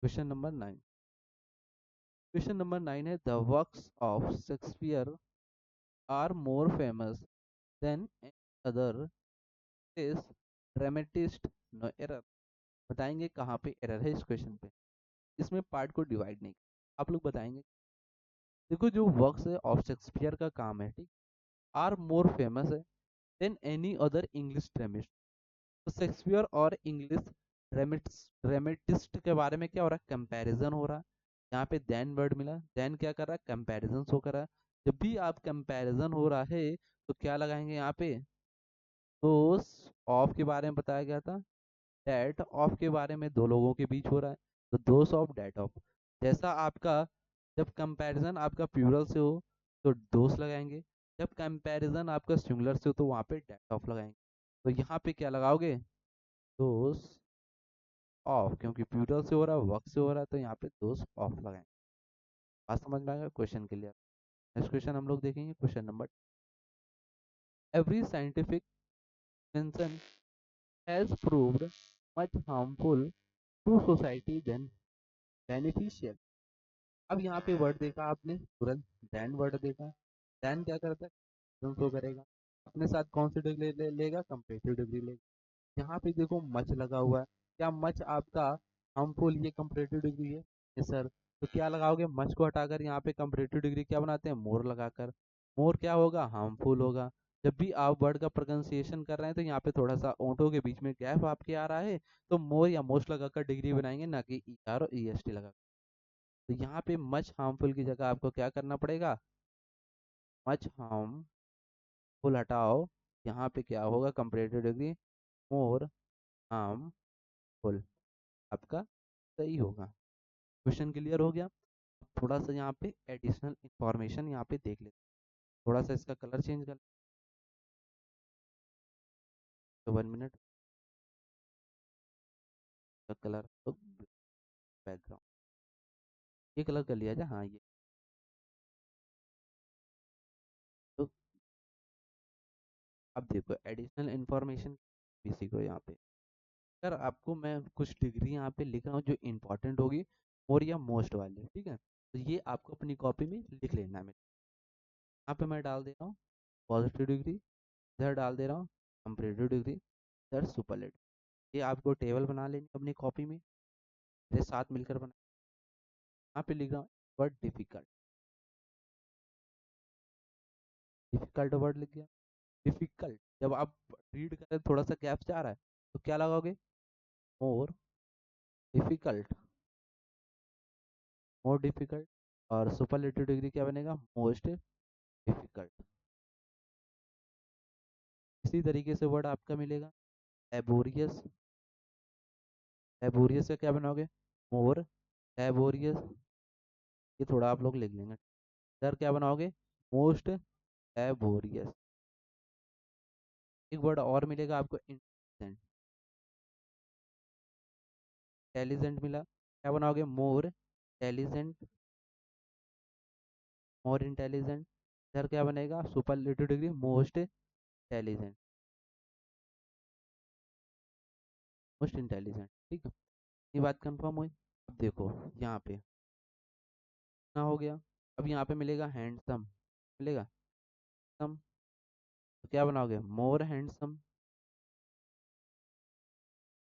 क्वेश्चन नंबर 9। क्वेश्चन नंबर 9 है, the works of Shakespeare are more famous than other is dramatist, no error. बताएंगे कहाँ पे एरर है इस क्वेश्चन पे, इसमें पार्ट को डिवाइड नहीं। आप लोग बताएंगे, देखो जो वर्क्स है ऑफ शेक्सपियर का काम है, ठीक, आर मोर फेमस है than any other English dramatist. तो शेक्सपियर और इंग्लिश ड्रामेटिस्ट के बारे में क्या हो रहा है, कंपैरिजन हो रहा है। यहाँ पे देन वर्ड मिला, देन क्या कर रहा है, कंपैरिजन शो कर रहा है। जब भी आप कंपैरिजन हो रहा है तो क्या लगाएंगे यहाँ पे, दोस ऑफ के बारे में बताया गया था, डेट ऑफ के बारे में दो लोगों के बीच हो रहा है, तो दोस ऑफ डेट ऑफ। जैसा आपका जब कंपैरिजन आपका प्लूरल से हो तो दोस लगाएंगे, जब कंपैरिजन आपका सिंगुलर से हो तो वहाँ पे डेट ऑफ लगाएंगे। तो यहाँ पे क्या लगाओगे, दोस ऑफ, क्योंकि प्लूरल से हो रहा है, वर्क से हो रहा है, तो यहाँ पे दोस ऑफ लगाएंगे। बात समझ में आएगा, क्वेश्चन क्लियर। नेक्स्ट क्वेश्चन हम लोग देखेंगे, question number, every scientific invention has proved much harmful to society than beneficial. अब यहाँ पे वर्ड देखा आपने तुरंत, देन वर्ड देखा, देन क्या करता है, शो करेगा, अपने साथ कौन सी डिग्री लेगा, कंपेरेटिव डिग्री लेगा। यहाँ पे देखो मच लगा हुआ है, क्या मच आपका हार्मफुल, ये कंपेरेटिव डिग्री है, यस सर। तो क्या लगाओगे, मच को हटाकर यहाँ पे कंपेरेटिव डिग्री क्या बनाते हैं, मोर लगाकर। मोर क्या होगा, हार्मफुल होगा। जब भी आप वर्ड का प्रोनाउंसिएशन कर रहे हैं तो यहाँ पे थोड़ा सा ओंठों के बीच में गैप आपके आ रहा है, तो मोर या मोस्ट लगाकर डिग्री बनाएंगे, ना कि ई आर और ई एस टी लगा। तो यहाँ पे मच हार्मफुल की जगह आपको क्या करना पड़ेगा, मच हार्मफुल हटाओ, यहाँ पे क्या होगा, कंपेरेटिव डिग्री, मोर हार्मफुल, आपका सही होगा। क्वेश्चन क्लियर हो गया। थोड़ा सा यहाँ पे एडिशनल इंफॉर्मेशन यहाँ पे देख लेते, थोड़ा सा इसका कलर चेंज कर, तो 1 मिनट का कलर तो बैकग्राउंड, ये कलर कर लिया जाए, हाँ ये। तो अब देखो एडिशनल इंफॉर्मेशन किसी को यहाँ पे, सर आपको मैं कुछ डिग्री यहाँ पे लिख रहा हूँ जो इम्पोर्टेंट होगी, और या मोस्ट वाली, ठीक है, तो ये आपको अपनी कॉपी में लिख लेना है। यहाँ पे मैं डाल दे रहा हूँ पॉजिटिव डिग्री, इधर डाल दे रहा हूँ कंपेरेटिव डिग्री, इधर सुपरलेटिव। ये आपको टेबल बना लेनी अपनी कॉपी में, मेरे साथ मिलकर बना। यहाँ पे लिख रहा हूँ वर्ड डिफिकल्ट, डिफिकल्ट वर्ड लिख गया। डिफिकल्ट जब आप रीड करें थोड़ा सा गैप जा रहा है तो क्या लगाओगे? More difficult, more difficult. और सुपरलेटिव डिग्री क्या बनेगा? Most difficult. इसी तरीके से वर्ड आपका मिलेगा लेबोरियस। लेबोरियस से क्या बनाओगे? मोर लेबोरियस। ये थोड़ा आप लोग लिख लेंगे। इधर क्या बनाओगे? Most laborious. एक वर्ड और मिलेगा आपको इंटेलिजेंट। इंटेलिजेंट मिला, क्या बनाओगे? More intelligent, more intelligent. इधर क्या बनेगा? Superlative degree most intelligent, most intelligent. ठीक है, ये बात कंफर्म हुई। अब देखो यहाँ पे ना हो गया। अब यहाँ पे मिलेगा हैंडसम, मिलेगा सम। तो क्या बनाओगे? मोर हैंडसम।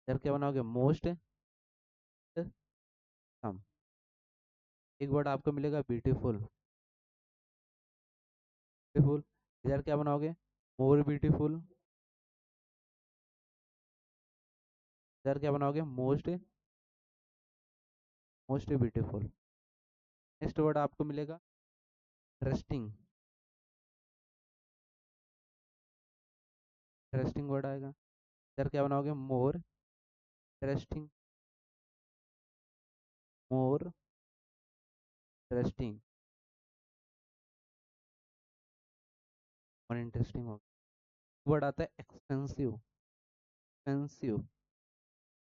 इधर क्या बनाओगे? मोस्ट सम। एक वर्ड आपको मिलेगा ब्यूटीफुल, ब्यूटीफुल। इधर क्या बनाओगे? More beautiful. इधर क्या बनाओगे? Most, most beautiful. Next word आपको मिलेगा इंटरेस्टिंग, इंटरेस्टिंग वर्ड आएगा। इधर क्या बनाओगे? मोर इंटरेस्टिंग, मोर इंटरेस्टिंग, और इंटरेस्टिंग हो। वर्ड आता है एक्सपेंसिव, एक्सपेंसिव,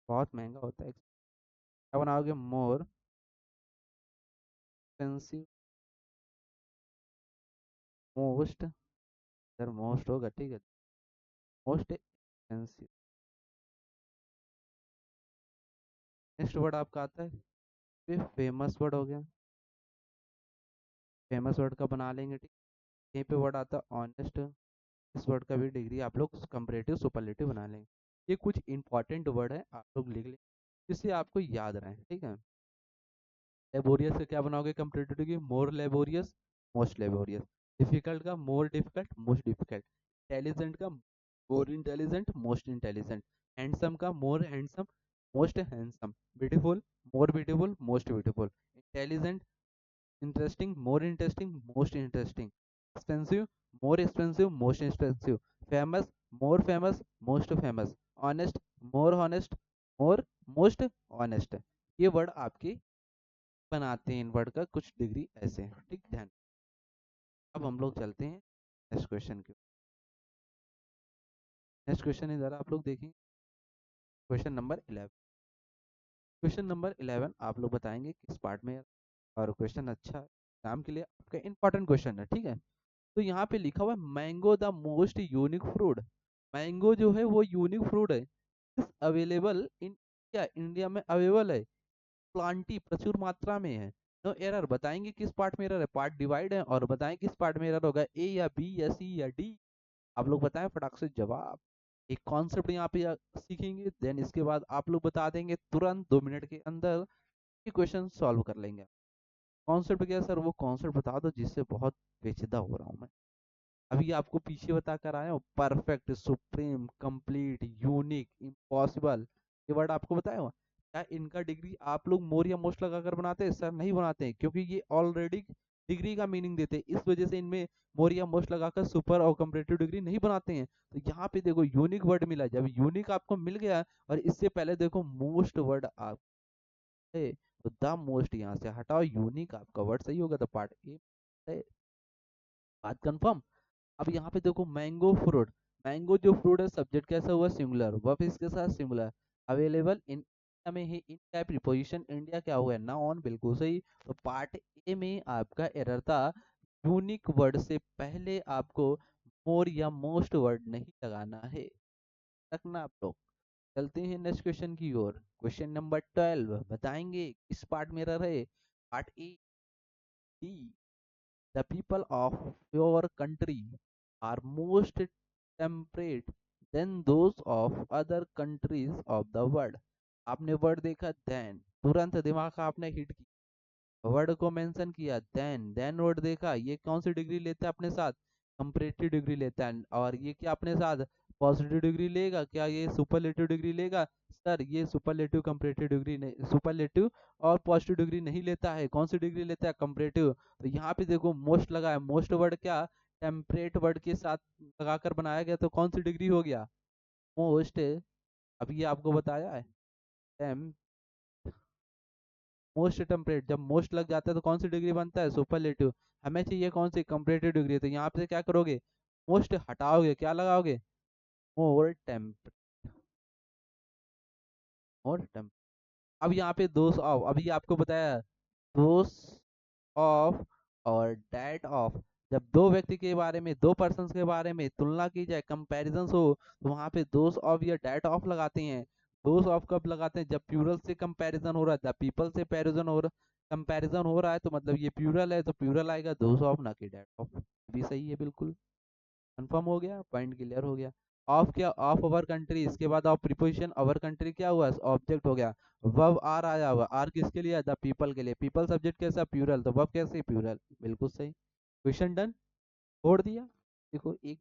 बहुत महंगा होता है। क्या बनाओगे? मोर एक्सपेंसिव, मोस्ट। इधर मोस्ट होगा, ठीक है, मोस्ट एक्सपेंसिव। नेक्स्ट वर्ड आपका आता है, फिर फेमस वर्ड हो गया। फेमस वर्ड का बना लेंगे, ठीक। यहीं पे वर्ड आता है ऑनेस्ट। इस वर्ड का भी डिग्री आप लोग कंपैरेटिव सुपरलेटिव बना लेंगे। ये कुछ इंपॉर्टेंट वर्ड है, आप लोग लिख लें जिससे आपको याद रहे, ठीक है। लेबोरियस से क्या बनाओगे? Comparative degree more laborious, most laborious. Difficult का more difficult, most difficult. Intelligent का more intelligent, most intelligent. Handsome का more handsome, most handsome. Beautiful more beautiful, most beautiful. Intelligent interesting more interesting, most interesting. Expensive more expensive, most expensive. Famous more famous, most famous. Honest more honest, more most honest. ये word आपके बनाते हैं, इन word का कुछ degree ऐसे है, ठीक, ध्यान। अब हम लोग चलते हैं नेक्स्ट क्वेश्चन के। नेक्स्ट क्वेश्चन इधर आप लोग देखें, क्वेश्चन नंबर 11। क्वेश्चन नंबर 11 आप लोग बताएंगे किस पार्ट में है, और क्वेश्चन अच्छा है, एग्जाम के लिए आपका इंपॉर्टेंट क्वेश्चन है, ठीक है। तो यहाँ पे लिखा हुआ है mango the most unique fruit. Mango जो है वो यूनिक फ्रूट है, अवेलेबल इन क्या इंडिया में अवेलेबल है, प्लांटी प्रचुर मात्रा में है। नो एरर, बताएंगे किस पार्ट में एरर है, पार्ट डिवाइड है, और बताएं किस पार्ट में एरर होगा, ए या बी या सी या डी। आप लोग बताएं फटाक से जवाब। एक कॉन्सेप्ट यहाँ पे सीखेंगे, देन इसके बाद आप लोग बता देंगे तुरंत 2 मिनट के अंदर, ये क्वेश्चन सॉल्व कर लेंगे। कॉन्सेप्ट क्या सर? वो कॉन्सेप्ट बता दो जिससे बहुत पेचीदा हो रहा हूँ मैं। अभी आपको पीछे बता कर आया हूँ, perfect, supreme, complete, unique, impossible, ये वर्ड आपको बताया हुआ। क्या इनका डिग्री आप लोग मोर या मोस्ट लगाकर बनाते हैं? सर नहीं बनाते हैं, क्योंकि ये ऑलरेडी डिग्री का मीनिंग देते हैं, इस वजह से इनमें मोर या मोस्ट लगाकर सुपर और कंपैरेटिव डिग्री नहीं बनाते हैं। तो यहाँ पे देखो यूनिक वर्ड मिला, जब यूनिक आपको मिल गया और इससे पहले देखो मोस्ट वर्ड आप है, तो द मोस्ट यहाँ से हटाओ, यूनिक आपका वर्ड सही होगा, तो पार्ट ए। बात कंफर्म। अब यहाँ पे देखो मैंगो फ्रूट, मैंगो जो फ्रूट है सब्जेक्ट कैसा हुआ? सिंगुलर, वर्ब इसके साथ सिंगुलर। अवेलेबल इन इंडिया में ही, इन क्या प्रीपोजिशन, इंडिया क्या हुआ है? नाउन, बिल्कुल सही। तो पार्ट ए में आपका एरर था, यूनिक वर्ड से पहले आपको मोर या मोस्ट वर्ड नहीं लगाना है, रखना आप लोग। चलते हैं नेक्स्ट क्वेश्चन की ओर। क्वेश्चन नंबर 12 बताएंगे किस पार्ट में एरर है? Part A, D. The people of your country are most temperate than those of other countries of the world. आपने वर्ड देखा then, तुरंत दिमाग आपने हिट किया, वर्ड को मेंशन किया then वर्ड देखा, ये कौन सी डिग्री लेता है अपने साथ? कंपैरेटिव डिग्री लेता है, और ये क्या अपने साथ पॉजिटिव डिग्री लेगा क्या, ये सुपरलेटिव डिग्री लेगा? सर ये सुपरलेटिव कंपैरेटिव डिग्री नहीं, सुपरलेटिव और पॉजिटिव डिग्री नहीं लेता है। कौन सी डिग्री लेता है? कंपैरेटिव। तो यहाँ पे देखो मोस्ट लगा है, मोस्ट वर्ड क्या टेम्परेट वर्ड के साथ लगाकर बनाया गया, तो कौन सी डिग्री हो गया? मोस्ट। अभी ये आपको बताया है, टेम मोस्ट टेम्परेट, जब मोस्ट लग जाता है तो कौन सी डिग्री बनता है? सुपरलेटिव। हमें चाहिए कौन सी? Comparative degree. तो यहाँ पे क्या करोगे? मोस्ट हटाओगे, क्या लगाओगे? मोर टेम्प मोर टेम्प अब यहाँ पे दोस ऑफ, अभी आपको बताया दोस ऑफ और डैट ऑफ। जब दो व्यक्ति के बारे में, दो पर्सन्स के बारे में तुलना की जाए, कंपैरिजन हो, तो वहाँ पे दोस ऑफ या डैट ऑफ लगाते हैं। दोस ऑफ कब लगाते हैं? जब प्लूरल से कंपैरिजन हो रहा है, पीपल से पैरिजन हो रहा कंपैरिजन हो रहा है, तो मतलब ये प्लूरल है तो प्लूरल आएगा दोस ऑफ, ना कि डैट ऑफ। भी सही है बिल्कुल। कंफर्म हो गया, पॉइंट क्लियर हो गया। ऑफ क्या? ऑफ अवर कंट्री, इसके बाद ऑफ प्रीपोजिशन अवर कंट्री क्या हुआ? ऑब्जेक्ट हो गया। वर्ब आर आया हुआ, आर किसके लिए? द पीपल के लिए। पीपल सब्जेक्ट कैसा? प्लूरल, तो वर्ब कैसे? प्लूरल। बिल्कुल सही। क्वेश्चन डन, छोड़ दिया। देखो एक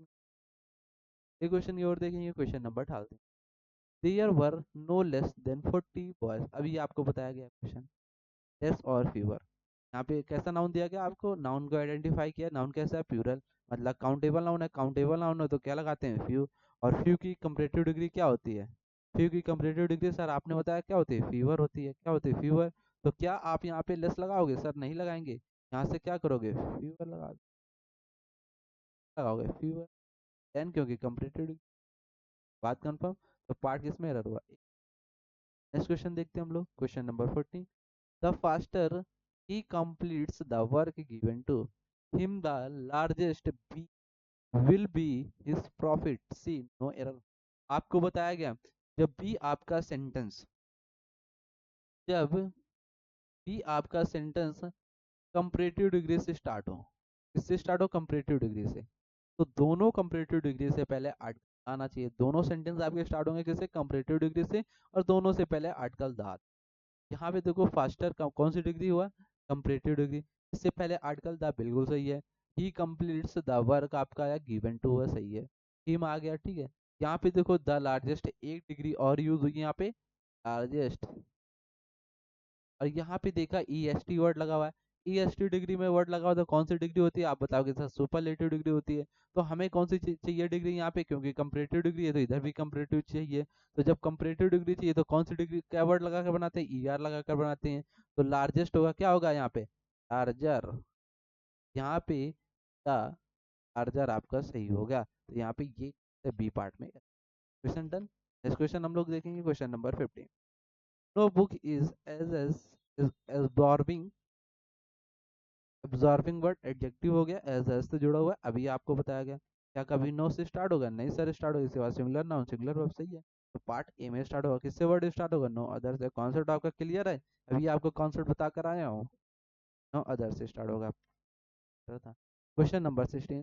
क्वेश्चन की और देखेंगे, question number 18। There were no less than 40 boys. अभी आपको बताया गया क्वेश्चन, लेस और फीवर। यहाँ पे कैसा नाउन दिया गया आपको? नाउन को आइडेंटिफाई किया, नाउन कैसा है? प्लूरल, मतलब काउंटेबल नाउन है। काउंटेबल नाउन है तो क्या लगाते हैं? फ्यू। और फ्यू की कंपैरेटिव डिग्री क्या होती है? फ्यू की कंपैरेटिव डिग्री सर आपने बताया क्या होती है? फीवर होती है। क्या होती है? फीवर। तो क्या आप यहाँ पे लेस लगाओगे? सर नहीं लगाएंगे, यहाँ से क्या करोगे? फीवर लगाओगे फीवर। देन क्योंकि कंपैरेटिव डिग्री। बात कंफर्म। तो पार्ट किस में एरर हुआ? नेक्स्ट क्वेश्चन देखते हैं हम लोग, question number 14। The faster he completes the work given to him, the largest be will be his profit। see no error। आपको बताया गया, जब भी आपका सेंटेंस जब भी आपका सेंटेंस कंपैरेटिव डिग्री से स्टार्ट हो, किससे स्टार्ट हो? कंपैरेटिव डिग्री से। तो दोनों कंपैरेटिव डिग्री से पहले आर्टिकल आना चाहिए। दोनों सेंटेंस आपके स्टार्ट होंगे किससे? कंपैरेटिव डिग्री से, और दोनों से पहले आर्टिकल द। यहाँ पे देखो फास्टर का कौन सी डिग्री हुआ? Comparative degree. इससे पहले आर्टिकल द बिल्कुल सही है। ही कंप्लीट्स द वर्क आपका आया गिवन टू हुआ, सही है। हिम आ गया, ठीक है। यहाँ पे देखो द लार्जेस्ट, एक डिग्री और यूज हुई यहाँ पे, लार्जेस्ट। और यहाँ पे देखा ई एस टी वर्ड लगा हुआ है। ई एस टी डिग्री में वर्ड लगा हुआ, तो कौन सी डिग्री होती है? आप बताओगे सर सुपरलेटिव डिग्री होती है। तो हमें कौन सी चाहिए डिग्री यहाँ पे? क्योंकि कंपैरेटिव डिग्री है तो इधर भी कंपैरेटिव चाहिए। तो जब कंपैरेटिव डिग्री चाहिए तो कौन सी डिग्री, क्या वर्ड लगा कर बनाते हैं? ई आर लगा कर बनाते हैं। तो लार्जेस्ट होगा, क्या होगा यहाँ पे? लार्जर। यहाँ पे द लार्जर आपका सही हो गया। तो यहाँ पे ये बी पार्ट में क्वेश्चन डन। नेक्स्ट क्वेश्चन हम लोग देखेंगे, question number 15। No book is as absorbing, absorbing word adjective हो गया, एज से जुड़ा हुआ है। अभी आपको बताया गया, क्या कभी नो से स्टार्ट होगा? नहीं सर, स्टार्ट होगा। इसके बाद सिंगुलर नाउन, सिंगुलर वर्ब, सही है। तो पार्ट ए में स्टार्ट होगा, किससे वर्ड स्टार्ट होगा? नो अदर से। कॉन्सेप्ट आपका क्लियर है? अभी आपको कॉन्सेप्ट बता कर आया हूँ, नो अदर से स्टार्ट होगा। Question number 16।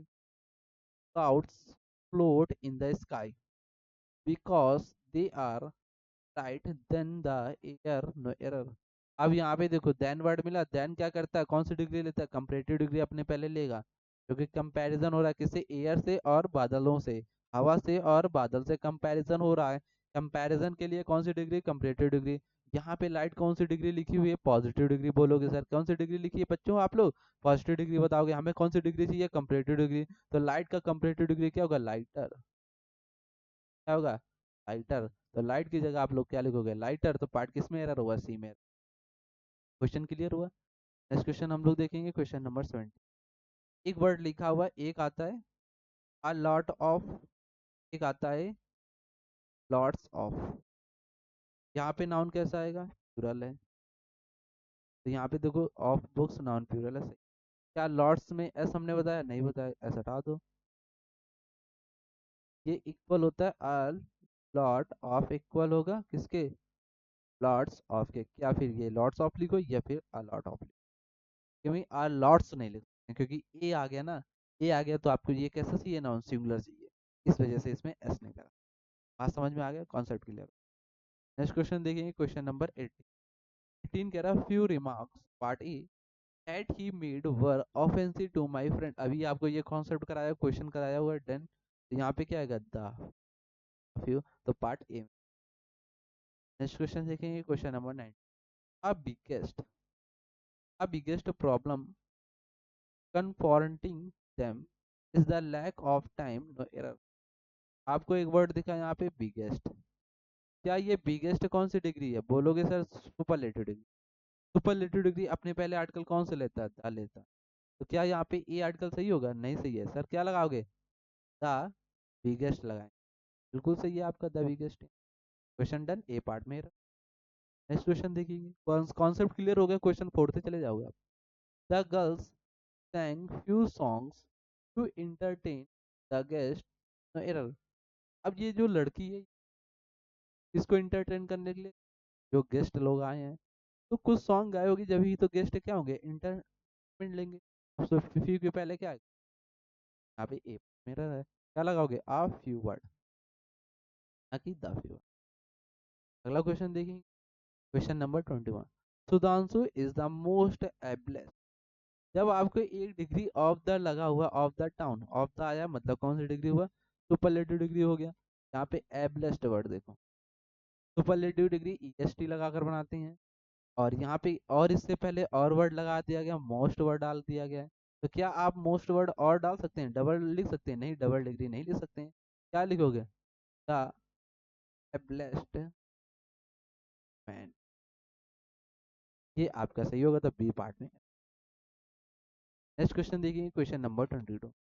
Clouds float in the sky because they are light than the air, no error. अब यहाँ पे देखो देन वर्ड मिला, देन क्या करता है? कौन सी डिग्री लेता है? कंपैरेटिव डिग्री अपने पहले लेगा, क्योंकि कंपैरिजन हो रहा है किससे? एयर से और बादलों से, हवा से और बादल से कंपैरिजन हो रहा है। कंपैरिजन के लिए कौन सी डिग्री? Comparative degree. यहाँ पे लाइट कौन सी डिग्री लिखी हुई है? Positive degree. बोलोगे सर कौन सी डिग्री लिखी है बच्चों आप लोग? पॉजिटिव डिग्री बताओगे। हमें कौन सी डिग्री चाहिए? Comparative degree. तो लाइट का कंपैरेटिव डिग्री क्या होगा? लाइटर। क्या होगा? लाइटर। तो लाइट की जगह आप लोग क्या लिखोगे? लाइटर। तो पार्ट किस में एरर हुआ? सी में। क्वेश्चन क्लियर हुआ? नेक्स्ट क्वेश्चन हम लोग देखेंगे, क्वेश्चन नंबर 17। एक वर्ड लिखा हुआ, एक आता है अ लॉट ऑफ, एक आता है लॉट्स ऑफ। यहाँ पे नाउन कैसा आएगा? प्लूरल है। तो यहाँ पे देखो ऑफ बुक्स नाउन प्लूरल है, सही। क्या लॉट्स में एस हमने बताया? नहीं बताया, एस हटा दो। ये इक्वल होता है अ लॉट ऑफ, इक्वल होगा किसके? लॉट्स ऑफ के। क्या फिर ये लॉट्स ऑफ लिखो या फिर अ लॉट ऑफ? क्योंकि आर लॉट्स नहीं लिखते हैं, क्योंकि ए आ गया ना। ए आ गया तो आपको ये कैसा चाहिए? नाउन सिंगुलर चाहिए, इस वजह से इसमें एस नहीं लगा। बात समझ में आ गया? Concept clear. नेक्स्ट क्वेश्चन देखेंगे, क्वेश्चन नंबर 18। 18 कह रहा है few remarks, part E, that he made were offensive to my friend। अभी आपको ये कॉन्सेप्ट कराया, क्वेश्चन कराया हुआ है डन। तो यहाँ पे क्या है द फ्यू, तो पार्ट ए। नेक्स्ट क्वेश्चन देखेंगे, question number 9। a biggest problem confronting them is the lack of time no error। आपको एक वर्ड दिखा यहाँ पे बिगेस्ट। क्या ये बिगेस्ट कौन सी डिग्री है? बोलोगे sir superlative degree. Superlative degree अपने पहले आर्टिकल कौन से लेता है? द लेता है। तो क्या यहाँ पे ए आर्टिकल सही होगा? नहीं सही है सर। क्या लगाओगे? द बिगेस्ट लगाएं। बिल्कुल सही है आपका, the biggest. Question done, A part में। नेक्स्ट क्वेश्चन देखिए, कॉन्सेप्ट क्लियर हो गया, क्वेश्चन फोड़ते चले जाओगे आप। The girls sang few songs to entertain the guest no error। अब ये जो लड़की है, इसको इंटरटेन करने के लिए जो गेस्ट लोग आए हैं, तो कुछ सॉन्ग गाए होगी, जब ही तो गेस्ट क्या होंगे? इंटरटेनमेंट लेंगे। तो फ्यू के पहले क्या है? यहाँ पे ए मिरर है। क्या लगाओगे? आ फ्यू वर्ड, ना कि द फ्यू। अगला क्वेश्चन देखेंगे, question number 21। Sudhanshu is the most ablest. जब आपको एक डिग्री ऑफ द लगा हुआ, of the town, of the आया मतलब कौन सी डिग्री हुआ? सुपरलेटिव डिग्री हो गया। यहाँ पे एबलेस्ट वर्ड देखो, सुपरलेटिव डिग्री ईएसटी लगाकर बनाते हैं। और यहाँ पे और इससे पहले और वर्ड लगा दिया गया, मोस्ट वर्ड डाल दिया गया है। तो क्या आप मोस्ट वर्ड और डाल सकते हैं? डबल लिख सकते हैं? नहीं, डबल डिग्री नहीं लिख सकते हैं। क्या लिखोगे? The ablest man. ये आपका सही होगा, तो बी पार्ट में। नेक्स्ट क्वेश्चन देखिए, question number 22।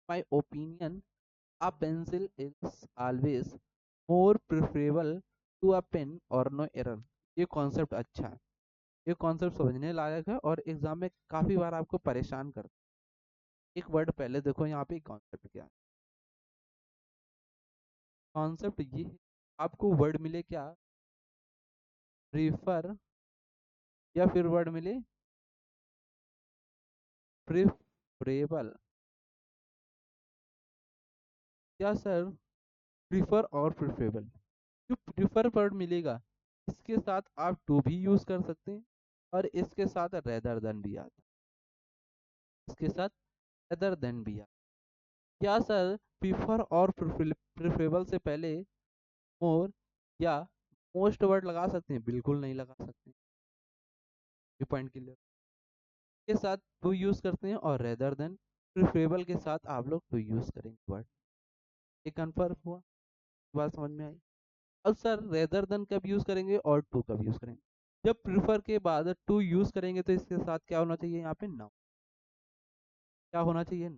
My opinion a pencil is always more preferable to a pen or no error। ये कॉन्सेप्ट अच्छा है, ये कॉन्सेप्ट समझने लायक है और एग्जाम में काफी बार आपको परेशान करता है। एक वर्ड पहले देखो यहाँ पे कॉन्सेप्ट क्या है। कॉन्सेप्ट ये है, आपको वर्ड मिले क्या? प्रीफर, या फिर वर्ड मिले प्रिफरेबल। क्या सर? प्रीफर और प्रिफरेबल। जो प्रीफर वर्ड मिलेगा, इसके साथ आप टू भी यूज कर सकते हैं, और इसके साथ रेदर देन भी आता है, इसके साथ रेदर देन भी आता है। क्या सर प्रीफर और प्रिफरेबल से पहले मोर या मोस्ट वर्ड लगा सकते हैं? बिल्कुल नहीं लगा सकते। ये पॉइंट क्लियर। के साथ टू यूज करते हैं, और रेदर देन प्रिफरेबल के साथ आप लोग टू यूज करेंगे वर्ड। ये कन्फर्म हुआ? बात समझ में आई? अब सर रेदर देन कब यूज करेंगे और टू कब यूज करेंगे? जब प्रिफर के बाद टू यूज करेंगे तो इसके साथ क्या होना चाहिए? यहाँ पे नाउन। क्या होना चाहिए?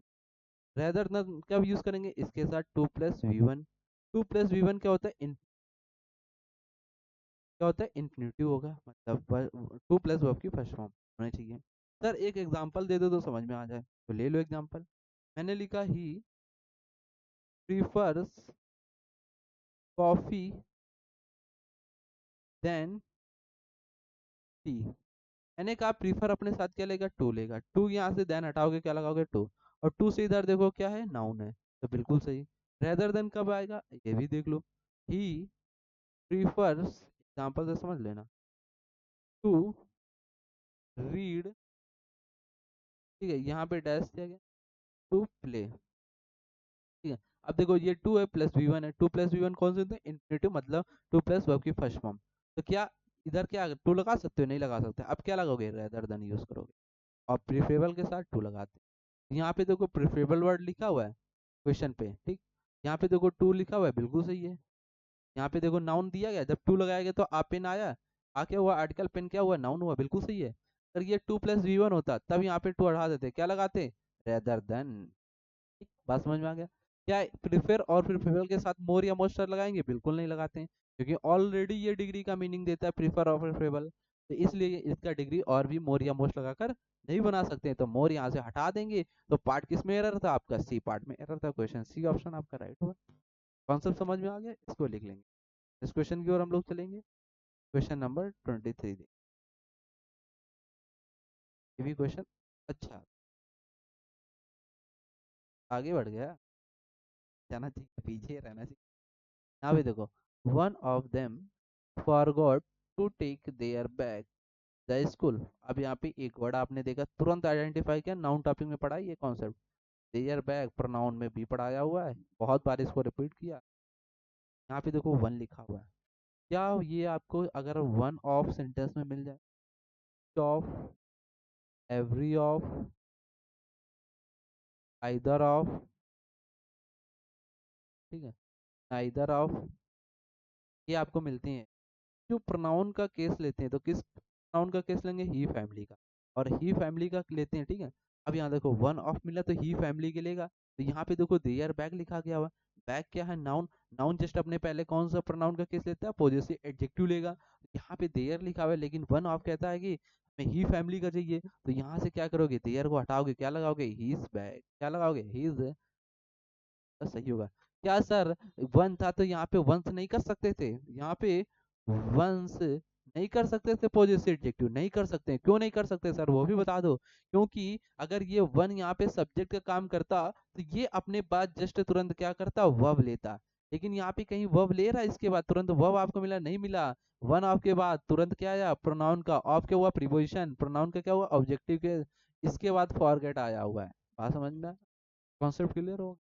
रेदर देन कब यूज करेंगे? इसके साथ to plus V one. To plus V one क्या होता है? क्या होता है? इन्फिनिटिव होगा, मतलब टू प्लस वर्ब की फर्स्ट फॉर्म होनी चाहिए। सर एक एग्जांपल दे दो तो समझ में आ जाए, तो ले लो एग्जांपल। मैंने लिखा ही प्रीफर्स कॉफी देन टी। मैंने कहा प्रीफर अपने साथ क्या लेगा? टू लेगा। टू यहाँ से देन हटाओगे, क्या लगाओगे? टू। और टू से इधर देखो क्या है? नाउन है, तो बिल्कुल सही। रेदर देन कब आएगा? ये भी देख लो। ही प्रीफर्स, एग्जांपल से समझ लेना, टू रीड, ठीक है, यहाँ पे डैश दिया गया, टू प्ले। ठीक है, अब देखो ये टू है प्लस वी वन है। टू प्लस वी वन कौन से होते हैं? इन्फिनिटिव, मतलब टू प्लस वर्ब की फर्स्ट फॉर्म। तो क्या इधर क्या टू लगा सकते हो? नहीं लगा सकते। अब क्या लगाओगे? रेदर देन यूज करोगे, और प्रीफरेबल के साथ टू लगाते हैं। यहाँ पे देखो प्रीफरेबल वर्ड लिखा हुआ है क्वेश्चन पे, ठीक। यहाँ पे देखो टू लिखा हुआ है, बिल्कुल सही है। यहाँ पे देखो नाउन दिया गया, जब टू लगाया गया तो आ पेन आया, आ क्या हुआ? आर्टिकल पेन क्या हुआ? नाउन हुआ, बिल्कुल सही है। अगर ये टू प्लस वी वन होता तब यहाँ पे टू हटा देते, क्या लगाते? Rather than. ठीक, बात समझ में आ गया? क्या प्रिफेर और प्रिफरेबल के साथ मोर या मोस्टर लगाएंगे? बिल्कुल नहीं लगाते हैं, क्योंकि ऑलरेडी ये डिग्री का मीनिंग देता है प्रिफर और प्रिफरेबल। तो इसलिए इसका डिग्री और भी मोर या मोस्ट लगाकर नहीं बना सकते हैं, तो मोर यहाँ से हटा देंगे। तो पार्ट किस में एरर था? आपका सी पार्ट में एरर था। क्वेश्चन सी ऑप्शन आपका राइट होगा। कॉन्सेप्ट समझ में आ गया? इसको लिख लेंगे। इस क्वेश्चन की ओर हम लोग चलेंगे, क्वेश्चन नंबर 23। ये भी क्वेश्चन अच्छा, आगे बढ़ गया, जाना चाहिए, पीछे रहना चाहिए। यहाँ पे देखो, one of them forgot to take their bag the school. अब यहाँ पे एक वर्ड आपने देखा, तुरंत आइडेंटिफाई किया, नाउन टॉपिक में पढ़ा ये कॉन्सेप्ट। देयर बैग प्रोनाउन में भी पढ़ाया हुआ है, बहुत बार इसको रिपीट किया। यहाँ पे देखो वन लिखा हुआ है, क्या ये आपको अगर वन ऑफ सेंटेंस में मिल जाए, of, every of, either of, ठीक है, नाइदर ऑफ, ये आपको मिलते हैं। जो प्रोनाउन का केस लेते हैं तो किस प्रोनाउन का केस लेंगे, ही फैमिली का, और ही फैमिली का लेते हैं, ठीक है। अब यहाँ देखो वन ऑफ मिला तो ही फैमिली के लेगा, तो यहाँ पे देखो देयर बैग लिखा गया हुआ। बैग क्या है, नाउन। नाउन जस्ट अपने पहले कौन सा प्रोनाउन का केस लेता है, पॉजेसिव एडजेक्टिव लेगा। यहाँ पे देयर लिखा हुआ है, लेकिन वन ऑफ कहता है कि हमें ही फैमिली का चाहिए, तो यहाँ से क्या करोगे, देयर को हटाओगे, क्या लगाओगे, हीज बैग, क्या लगाओगे, हीज, सही होगा। क्या सर, वन था तो यहाँ पे वंस नहीं कर सकते थे, यहाँ पे वंस नहीं कर सकते थे, पॉजिटिव एडजेक्टिव नहीं कर सकते हैं, क्यों नहीं कर सकते सर, वो भी बता दो। क्योंकि अगर ये वन यहाँ पे सब्जेक्ट का काम करता तो ये अपने बाद जस्ट तुरंत क्या करता, वर्ब लेता। लेकिन यहाँ पे कहीं वर्ब ले रहा है, इसके बाद तुरंत वर्ब आपको मिला, नहीं मिला। वन ऑफ के बाद तुरंत क्या आया, प्रोनाउन का, ऑफ क्या हुआ, प्रीपोजिशन, प्रोनाउन का क्या हुआ, ऑब्जेक्टिव के, इसके बाद फॉरगेट आया हुआ है। बात समझ में, कॉन्सेप्ट क्लियर हो।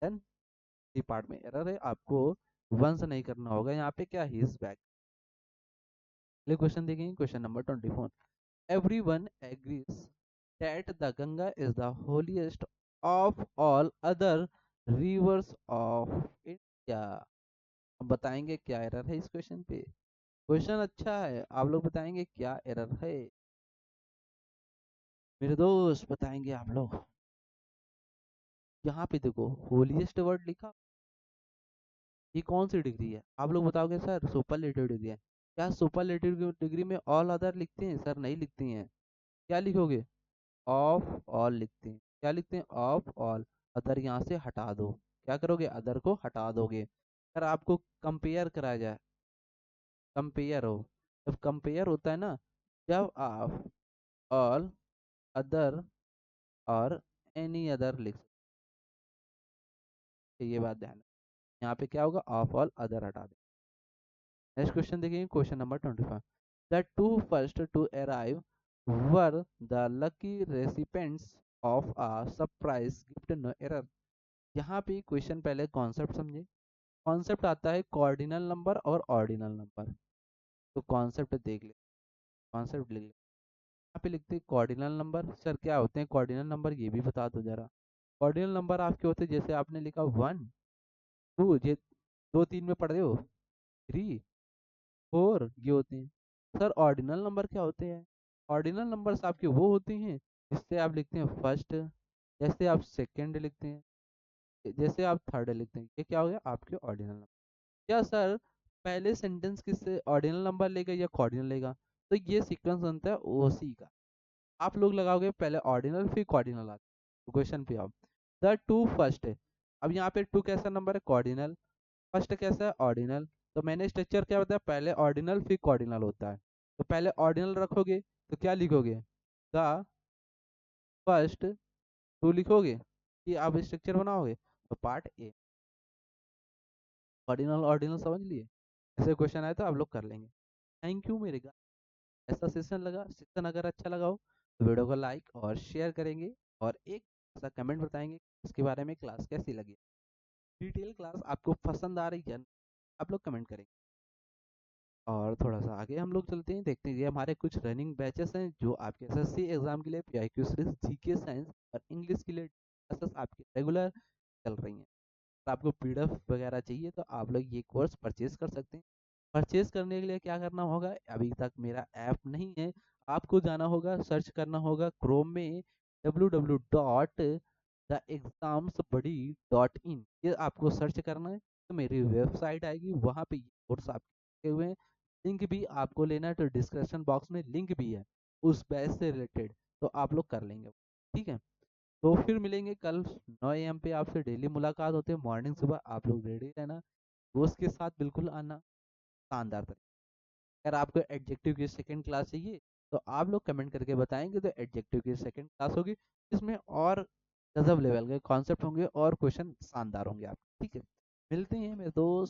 देन डी पार्ट में एरर है, आपको वंस नहीं करना होगा, यहाँ पे क्या, हिज बैक। अगले क्वेश्चन देखेंगे, question number 24। Everyone agrees that the Ganga is the holiest of all other rivers of India. अब बताएंगे क्या एरर है इस क्वेश्चन पे। क्वेश्चन अच्छा है, आप लोग बताएंगे क्या एरर है, मेरे दोस्त बताएंगे आप लोग। यहाँ पे देखो होलीएस्ट वर्ड लिखा, ये कौन सी डिग्री है, आप लोग बताओगे सर सुपरलेटिव डिग्री है। क्या सुपरलेटिव डिग्री में ऑल अदर लिखते हैं, सर नहीं लिखते हैं। क्या लिखोगे, ऑफ ऑल लिखते हैं, क्या लिखते हैं, ऑफ ऑल। अदर यहाँ से हटा दो, क्या करोगे, अदर को हटा दोगे। सर आपको कंपेयर कराया जाए, कंपेयर हो, जब कंपेयर होता है ना, जब आप ऑल अदर और एनी अदर लिख सकते, ये बात ध्यान है। यहाँ पे क्या होगा, ऑफ ऑल अदर हटा दे। नेक्स्ट क्वेश्चन देखेंगे, question number 25। The two first to arrive were the lucky recipients of a surprise gift, no error. यहाँ पे क्वेश्चन पहले कॉन्सेप्ट समझे। कॉन्सेप्ट आता है कॉर्डिनल नंबर और ऑर्डिनल नंबर, तो कॉन्सेप्ट देख ले, कॉन्सेप्ट लिख ले। यहाँ पे लिखते हैं कॉर्डिनल नंबर, सर क्या होते हैं कॉर्डिनल नंबर, ये भी बता दो जरा। कॉर्डिनल नंबर आपके होते हैं, जैसे आपने लिखा वन, टू, ये दो तीन में पढ़ रहे हो, थ्री, फोर, ये होते हैं। सर ऑर्डिनल नंबर क्या होते हैं, ऑर्डिनल नंबर्स आपके वो होते हैं जिससे आप लिखते हैं फर्स्ट, जैसे आप सेकंड लिखते हैं, जैसे आप थर्ड लिखते हैं, ये क्या हो गया आपके ऑर्डिनल नंबर। क्या सर पहले सेंटेंस किससे ऑर्डिनल नंबर लेगा या कॉर्डिनल लेगा, तो ये सीक्वेंस बनता है ओसी का। आप लोग लगाओगे पहले ऑर्डिनल फिर कॉर्डिनल आता है। क्वेश्चन पे आओ, द टू फर्स्ट है। अब यहाँ पे टू कैसा नंबर है, कॉर्डिनल, फर्स्ट कैसा है, ऑर्डिनल। तो मैंने स्ट्रक्चर क्या बताया, पहले ऑर्डिनल फिर कॉर्डिनल होता है। तो पहले ऑर्डिनल रखोगे तो क्या लिखोगे, द फर्स्ट टू लिखोगे, कि आप स्ट्रक्चर बनाओगे। तो पार्ट ए, ऑर्डिनल ऑर्डिनल समझ लिए। ऐसे क्वेश्चन आए तो आप लोग कर लेंगे। थैंक यू मेरे, ऐसा सेशन लगा, सेशन अगर अच्छा लगा हो तो वीडियो को लाइक और शेयर करेंगे, और एक ऐसा कमेंट बताएंगे इसके बारे में, क्लास कैसी लगी, डिटेल क्लास आपको पसंद आ रही है, आप लोग कमेंट करेंगे। और थोड़ा सा आगे हम लोग चलते हैं, देखते हैं ये हमारे कुछ रनिंग बैचेस हैं जो आपके एसएससी एग्जाम के लिए पीआईक्यू सीरीज, जीके, साइंस और इंग्लिश के लिए क्लासेस आपके रेगुलर चल रही हैं। अगर आपको पीडीएफ वगैरह चाहिए तो आप लोग ये कोर्स परचेज कर सकते हैं। परचेज करने के लिए क्या करना होगा, अभी तक मेरा ऐप नहीं है, आपको जाना होगा, सर्च करना होगा क्रोम में www.theexamsbuddy.in, ये आपको सर्च करना है, तो मेरी वेबसाइट आएगी, वहाँ पे ये कोर्स आपके हुए हैं। लिंक भी आपको लेना है तो डिस्क्रिप्शन बॉक्स में लिंक भी है उस बैच से रिलेटेड, तो आप लोग कर लेंगे, ठीक है। तो फिर मिलेंगे कल 9 AM पे, आपसे डेली मुलाकात होते हैं मॉर्निंग, सुबह आप लोग रेडी रहना, दोस्त के साथ बिल्कुल आना, शानदार तरीके। अगर आपको एडजेक्टिव की सेकंड क्लास चाहिए तो आप लोग कमेंट करके बताएंगे, तो एडजेक्टिव की सेकंड क्लास होगी, इसमें और गजब लेवल के कॉन्सेप्ट होंगे और क्वेश्चन शानदार होंगे आप, ठीक है। मिलते हैं मेरे दोस्त।